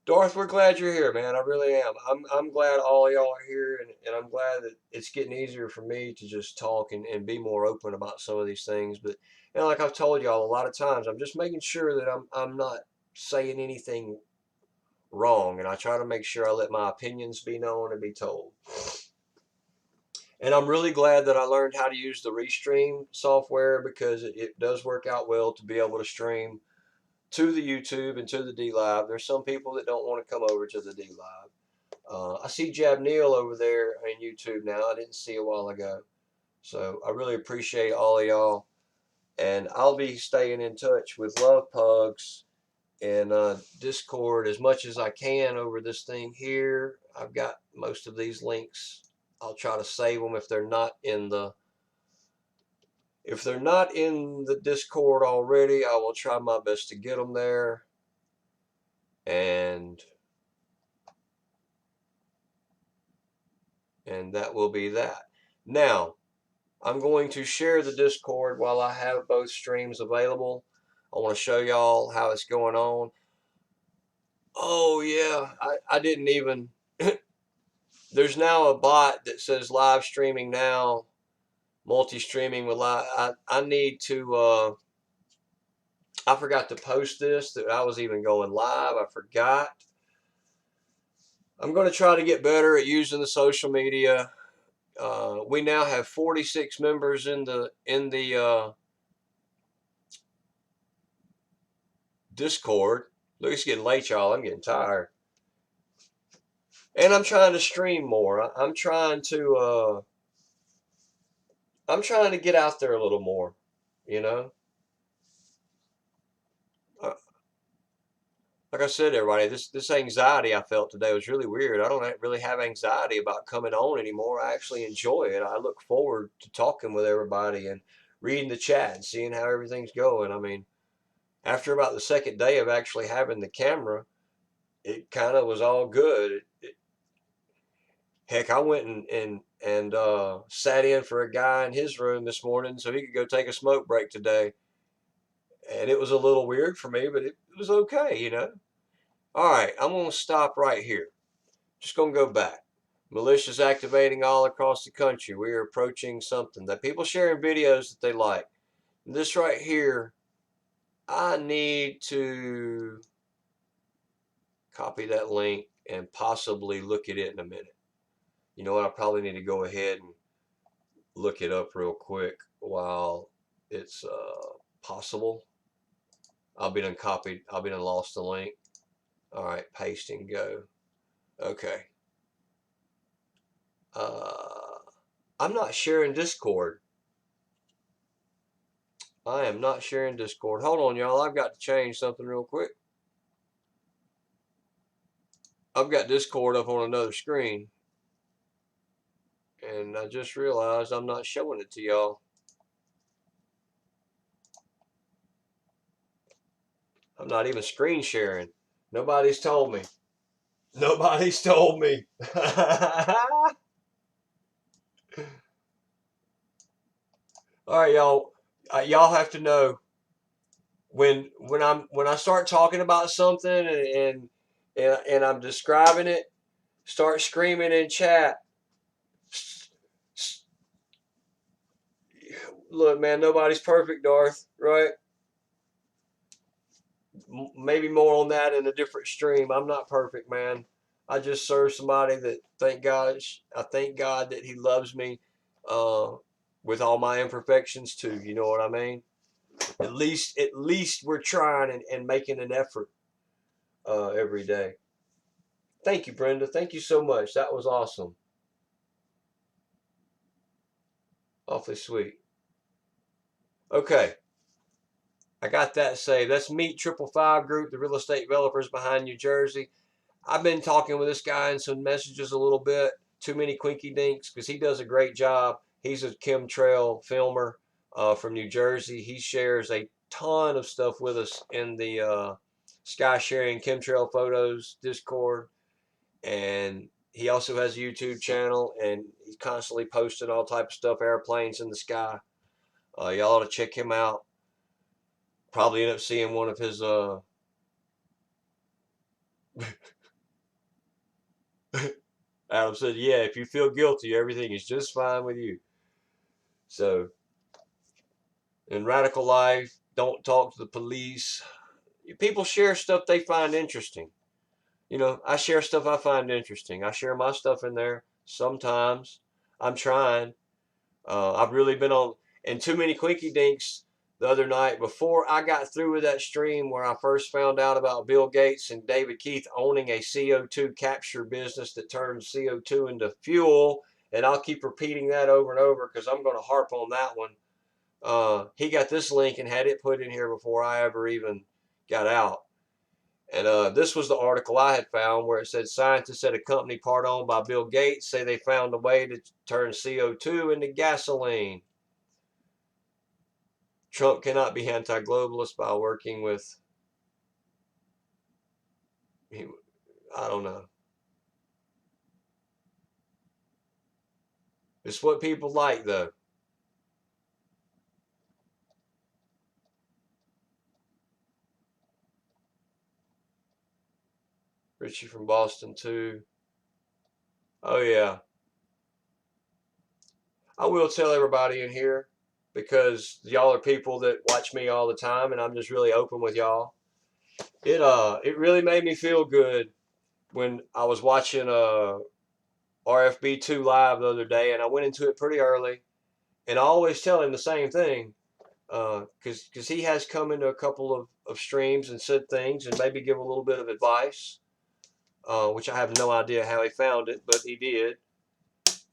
Darth, we're glad you're here, man. I really am. I'm glad all of y'all are here, and I'm glad that it's getting easier for me to just talk and be more open about some of these things. But like I've told y'all a lot of times, I'm just making sure that I'm not saying anything wrong, and I try to make sure I let my opinions be known and be told. And I'm really glad that I learned how to use the Restream software because it does work out well to be able to stream to the YouTube and to the D Live. There's some people that don't want to come over to the D Live. I see Jab Neil over there on YouTube now. I didn't see a while ago. So I really appreciate all of y'all. And I'll be staying in touch with Love Pugs and Discord as much as I can over this thing here. I've got most of these links. I'll try to save them if they're not in the Discord already. I will try my best to get them there. And that will be that. Now, I'm going to share the Discord while I have both streams available. I want to show y'all how it's going on. Oh yeah, I didn't even there's now a bot that says live streaming now, multi-streaming with live. I need to I forgot to post this, that I was even going live. I forgot. I'm going to try to get better at using the social media. We now have 46 members in the Discord. Look, it's getting late, y'all. I'm getting tired. And I'm trying to stream more. I'm trying to get out there a little more, you know. Like I said, everybody, this anxiety I felt today was really weird. I don't really have anxiety about coming on anymore. I actually enjoy it. I look forward to talking with everybody and reading the chat and seeing how everything's going. I mean, after about the second day of actually having the camera, it kind of was all good. Heck, I went and sat in for a guy in his room this morning so he could go take a smoke break today. And it was a little weird for me, but it was okay, you know. All right, I'm going to stop right here. Just going to go back. Militias activating all across the country. We are approaching something that people sharing videos that they like. This right here, I need to copy that link and possibly look at it in a minute. You know what? I probably need to go ahead and look it up real quick while it's possible. I'll be done copied. I'll be done lost the link. All right, paste and go. Okay. I'm not sharing Discord. I am not sharing Discord. Hold on, y'all. I've got to change something real quick. I've got Discord up on another screen. And I just realized I'm not showing it to y'all. I'm not even screen sharing. Nobody's told me. Nobody's told me. All right, y'all. Y'all have to know when I start talking about something and I'm describing it, start screaming in chat. Look, man, nobody's perfect, Darth, right? Maybe more on that in a different stream. I'm not perfect, man. I just serve somebody that I thank God that He loves me with all my imperfections too. You know what I mean? At least we're trying and making an effort every day. Thank you, Brenda. Thank you so much. That was awesome. Awfully sweet. Okay. I got that saved. That's Meet 555 Group, the real estate developers behind New Jersey. I've been talking with this guy in some messages a little bit. Too many quinky dinks because he does a great job. He's a chemtrail filmer from New Jersey. He shares a ton of stuff with us in the Sky Sharing Chemtrail Photos Discord. And he also has a YouTube channel, and he's constantly posting all type of stuff, airplanes in the sky. Y'all ought to check him out. Probably end up seeing one of his Adam said, yeah, if you feel guilty, everything is just fine with you. So, in Radical Life, don't talk to the police. People share stuff they find interesting. You know, I share stuff I find interesting. I share my stuff in there sometimes. I'm trying. I've really been on, and too many quinky dinks the other night before I got through with that stream where I first found out about Bill Gates and David Keith owning a CO2 capture business that turns CO2 into fuel. And I'll keep repeating that over and over because I'm going to harp on that one. He got this link and had it put in here before I ever even got out. And this was the article I had found where it said scientists at a company part owned by Bill Gates say they found a way to turn CO2 into gasoline. Trump cannot be anti-globalist by working with, I don't know. It's what people like, though. Richie from Boston, too. Oh, yeah. I will tell everybody in here because y'all are people that watch me all the time, and I'm just really open with y'all. It really made me feel good when I was watching RFB2 live the other day, and I went into it pretty early, and I always tell him the same thing, because he has come into a couple of streams and said things and maybe give a little bit of advice, which I have no idea how he found it, but he did.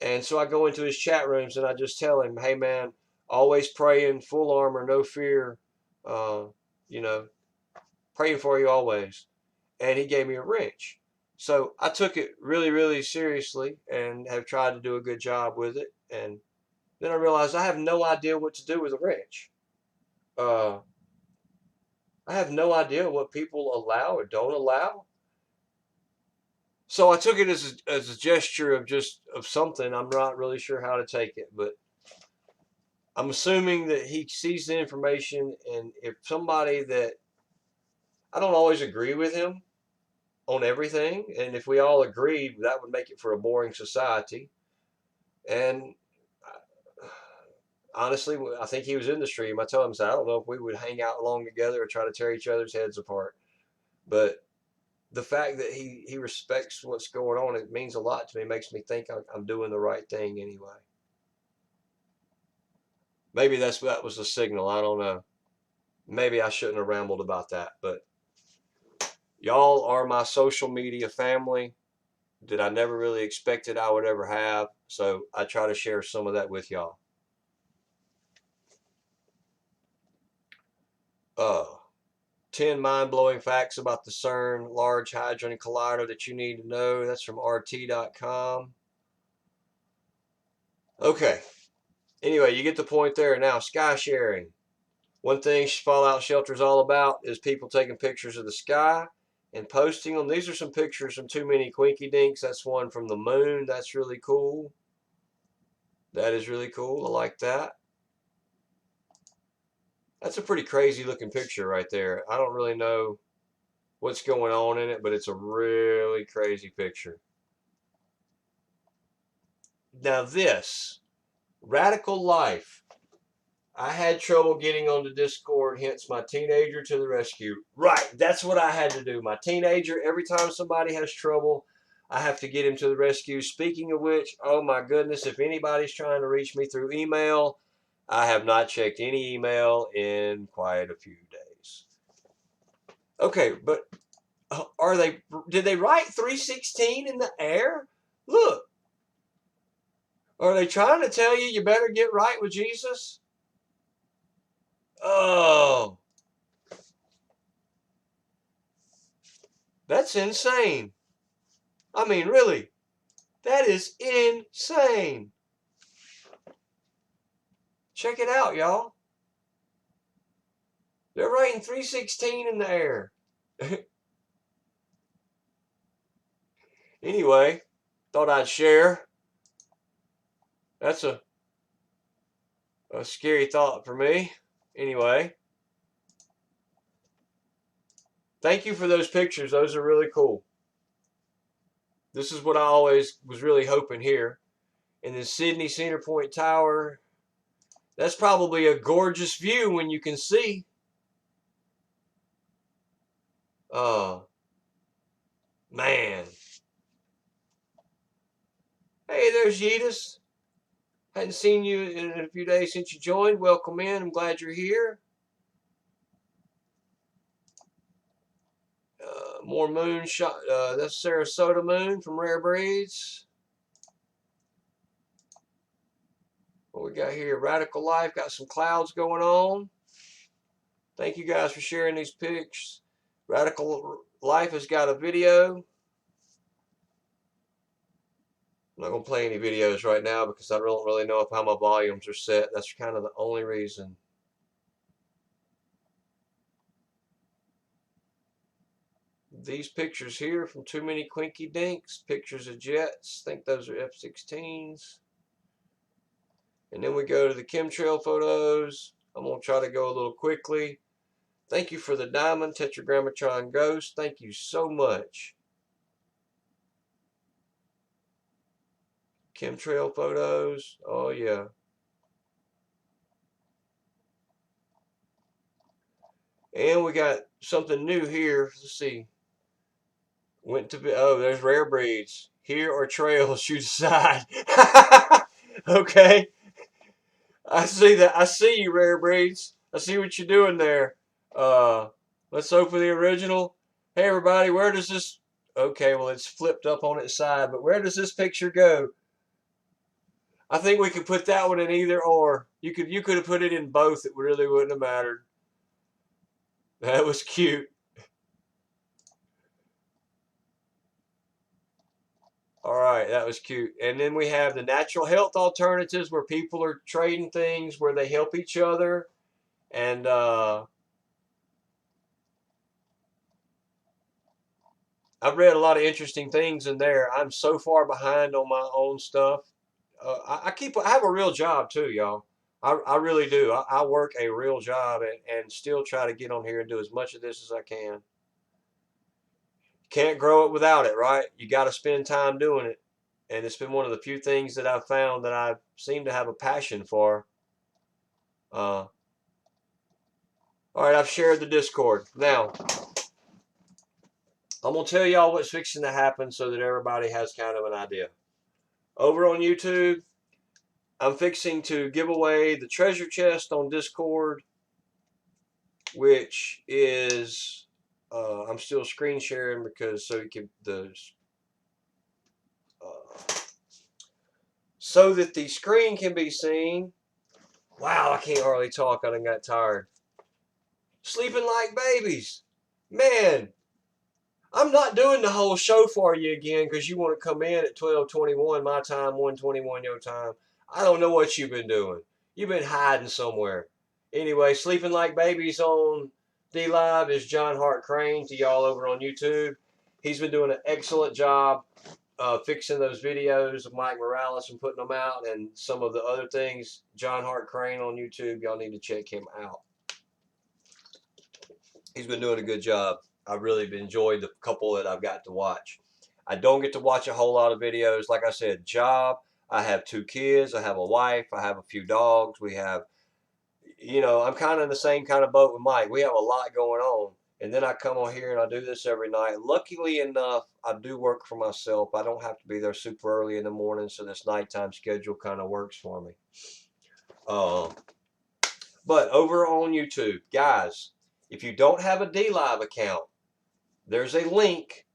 And so I go into his chat rooms and I just tell him, hey man, always praying, full armor, no fear, uh, you know, praying for you always. And he gave me a wrench. So I took it really, really seriously and have tried to do a good job with it. And then I realized I have no idea what to do with a wrench. I have no idea what people allow or don't allow. So I took it as a gesture of just of something. I'm not really sure how to take it, but I'm assuming that he sees the information, and if somebody that I don't always agree with him on everything, and if we all agreed, that would make it for a boring society. And honestly, I think he was in the stream. I told him, I don't know if we would hang out long together or try to tear each other's heads apart. But the fact that he respects what's going on, it means a lot to me. It makes me think I'm doing the right thing anyway. Maybe that was the signal. I don't know. Maybe I shouldn't have rambled about that, but y'all are my social media family that I never really expected I would ever have. So I try to share some of that with y'all. 10 mind-blowing facts about the CERN Large Hadron Collider that you need to know. That's from RT.com. Okay. Anyway, you get the point there. Now, sky sharing. One thing Fallout Shelter is all about is people taking pictures of the sky and posting them. These are some pictures from Too Many Quinky Dinks. That's one from the moon. That's really cool. That is really cool. I like that. That's a pretty crazy looking picture right there. I don't really know what's going on in it, but it's a really crazy picture. Now this, Radical Life. I had trouble getting onto Discord, hence my teenager to the rescue. Right, that's what I had to do. My teenager, every time somebody has trouble, I have to get him to the rescue. Speaking of which, oh my goodness, if anybody's trying to reach me through email, I have not checked any email in quite a few days. Okay, but did they write 316 in the air? Look. Are they trying to tell you better get right with Jesus? Oh, that's insane. I mean, really, that is insane. Check it out, y'all. They're writing 316 in the air. Anyway, thought I'd share. That's a scary thought for me. Anyway, thank you for those pictures. Those are really cool. This is what I always was really hoping here. And the Sydney Center Point Tower. That's probably a gorgeous view when you can see. Oh, man. Hey, there's Yeetus. Hadn't seen you in a few days since you joined. Welcome in. I'm glad you're here. More moonshot. That's Sarasota Moon from Rare Breeds. What we got here? Radical Life. Got some clouds going on. Thank you guys for sharing these pics. Radical Life has got a video. I'm not going to play any videos right now because I don't really know how my volumes are set. That's kind of the only reason. These pictures here from Too Many Quinky Dinks. Pictures of jets. I think those are F-16s. And then we go to the chemtrail photos. I'm going to try to go a little quickly. Thank you for the diamond tetragrammatron ghost. Thank you so much. Chemtrail photos. Oh, yeah. And we got something new here. Let's see. Went to be, oh, there's Rare Breeds. Here or trails, you decide. Okay. I see that. I see you, Rare Breeds. I see what you're doing there. Let's open the original. Hey, everybody, where does this... Okay, well, it's flipped up on its side, but where does this picture go? I think we could put that one in either or. You could have put it in both. It really wouldn't have mattered. That was cute. All right, that was cute. And then we have the natural health alternatives where people are trading things, where they help each other. And I've read a lot of interesting things in there. I'm so far behind on my own stuff. I have a real job too, y'all. I really do. I work a real job and still try to get on here and do as much of this as I can. Can't grow it without it, right? You got to spend time doing it. And it's been one of the few things that I've found that I seem to have a passion for. All right, I've shared the Discord. Now, I'm going to tell y'all what's fixing to happen so that everybody has kind of an idea. Over on YouTube, I'm fixing to give away the treasure chest on Discord, which is, I'm still screen sharing because so you can, so that the screen can be seen. Wow, I can't hardly talk. I done got tired. Sleeping like babies. Man, I'm not doing the whole show for you again because you want to come in at 12:21 my time, 1:21 your time. I don't know what you've been doing. You've been hiding somewhere. Anyway, Sleeping Like Babies on D-Live is John Hart Crane to y'all over on YouTube. He's been doing an excellent job fixing those videos of Mike Morales and putting them out, and some of the other things. John Hart Crane on YouTube, y'all need to check him out. He's been doing a good job. I've really enjoyed the couple that I've got to watch. I don't get to watch a whole lot of videos. Like I said, job. I have 2 kids. I have a wife. I have a few dogs. We have, I'm kind of in the same kind of boat with Mike. We have a lot going on. And then I come on here and I do this every night. Luckily enough, I do work for myself. I don't have to be there super early in the morning, so this nighttime schedule kind of works for me. But over on YouTube, guys, if you don't have a D-Live account, there's a link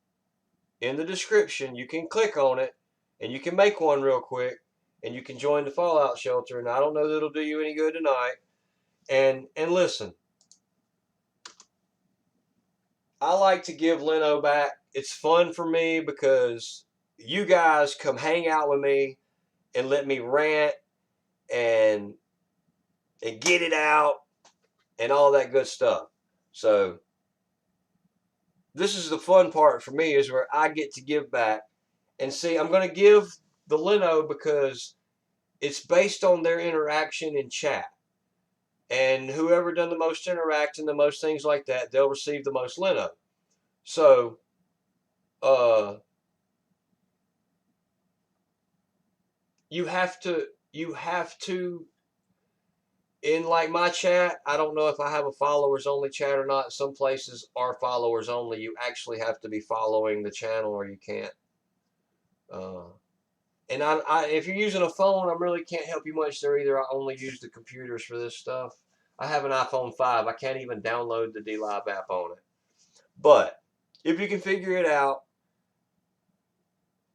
in the description. You can click on it, and you can make one real quick, and you can join the Fallout Shelter. And I don't know that it'll do you any good tonight. And listen, I like to give Leno back. It's fun for me because you guys come hang out with me and let me rant and get it out and all that good stuff. So this is the fun part for me, is where I get to give back. And see, I'm going to give the Leno because it's based on their interaction in chat. And whoever done the most interacting, the most things like that, they'll receive the most Leno. So, uh, you have to, in like my chat, I don't know if I have a followers only chat or not. Some places are followers only. You actually have to be following the channel or you can't. Uh, and if you're using a phone, I really can't help you much there either. I only use the computers for this stuff. I have an iPhone 5. I can't even download the DLive app on it. But if you can figure it out,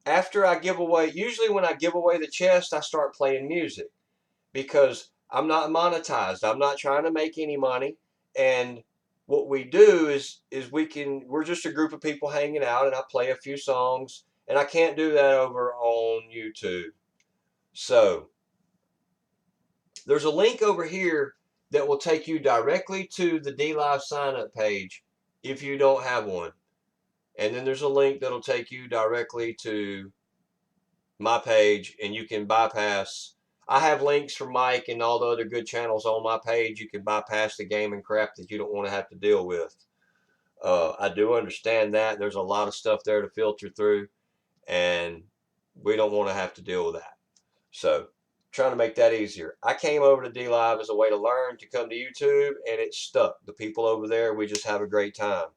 after I give away, usually when I give away the chest, I start playing music because I'm not monetized. I'm not trying to make any money. And what we do is we're just a group of people hanging out, and I play a few songs, and I can't do that over on YouTube. So there's a link over here that will take you directly to the DLive sign up page if you don't have one. And then there's a link that'll take you directly to my page, and you can bypass. I have links for Mike and all the other good channels on my page. You can bypass the gaming crap that you don't want to have to deal with. I do understand that. There's a lot of stuff there to filter through, and we don't want to have to deal with that. So, trying to make that easier. I came over to DLive as a way to learn, to come to YouTube, and it stuck. The people over there, we just have a great time.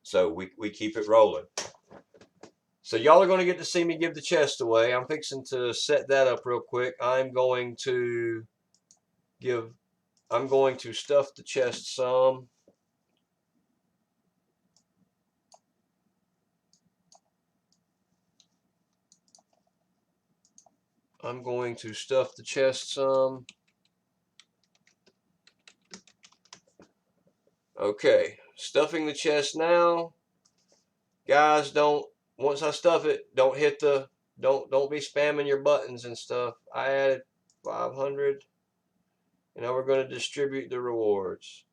So, we keep it rolling. So y'all are going to get to see me give the chest away. I'm fixing to set that up real quick. I'm going to stuff the chest some. I'm going to stuff the chest some. Okay, stuffing the chest now. Guys, once I stuff it, don't be spamming your buttons and stuff. I added 500. And now we're going to distribute the rewards.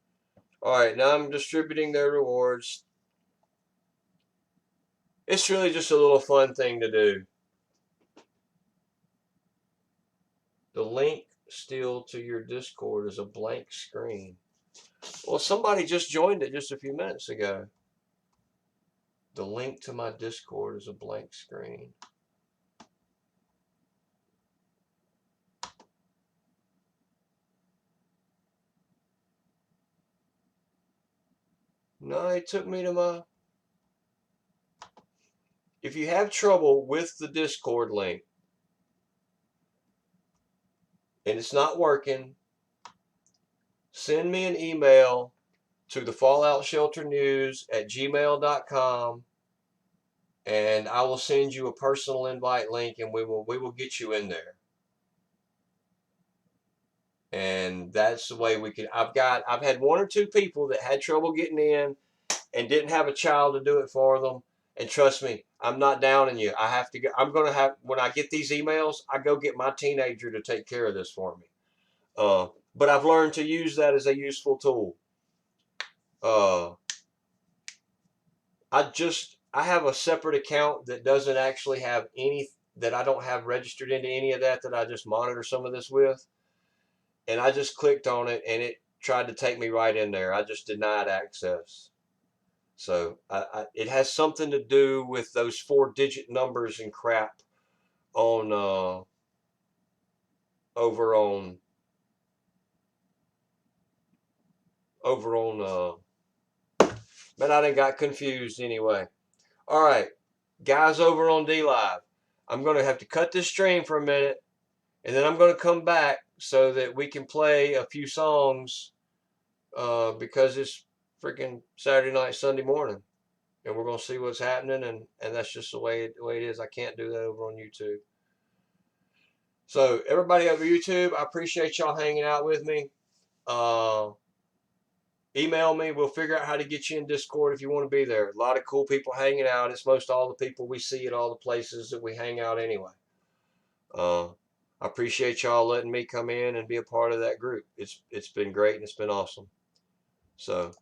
Alright, now I'm distributing their rewards. It's really just a little fun thing to do. The link still to your Discord is a blank screen. Well, somebody just joined it just a few minutes ago. The link to my Discord is a blank screen. No, it took me to my... If you have trouble with the Discord link and it's not working, send me an email to the falloutshelternews@gmail.com, and I will send you a personal invite link, and we will get you in there. And that's the way we can. I've had one or two people that had trouble getting in and didn't have a child to do it for them. And trust me, I'm not downing you. I have to go. I'm going to have, when I get these emails, I go get my teenager to take care of this for me. But I've learned to use that as a useful tool. I have a separate account that doesn't actually have any, that I don't have registered into any of that I just monitor some of this with. And I just clicked on it and it tried to take me right in there. I just denied access. So it has something to do with those 4-digit numbers and crap on over on man, I done got confused anyway. All right, guys over on DLive, I'm going to have to cut this stream for a minute, and then I'm going to come back so that we can play a few songs because it's freaking Saturday night, Sunday morning. And we're going to see what's happening, and that's just the way it is. I can't do that over on YouTube. So everybody over YouTube, I appreciate y'all hanging out with me. Email me. We'll figure out how to get you in Discord if you want to be there. A lot of cool people hanging out. It's most all the people we see at all the places that we hang out anyway. I appreciate y'all letting me come in and be a part of that group. It's been great and it's been awesome. So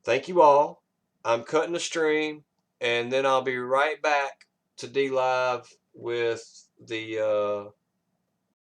Thank you all. I'm cutting the stream, and then I'll be right back to D Live with the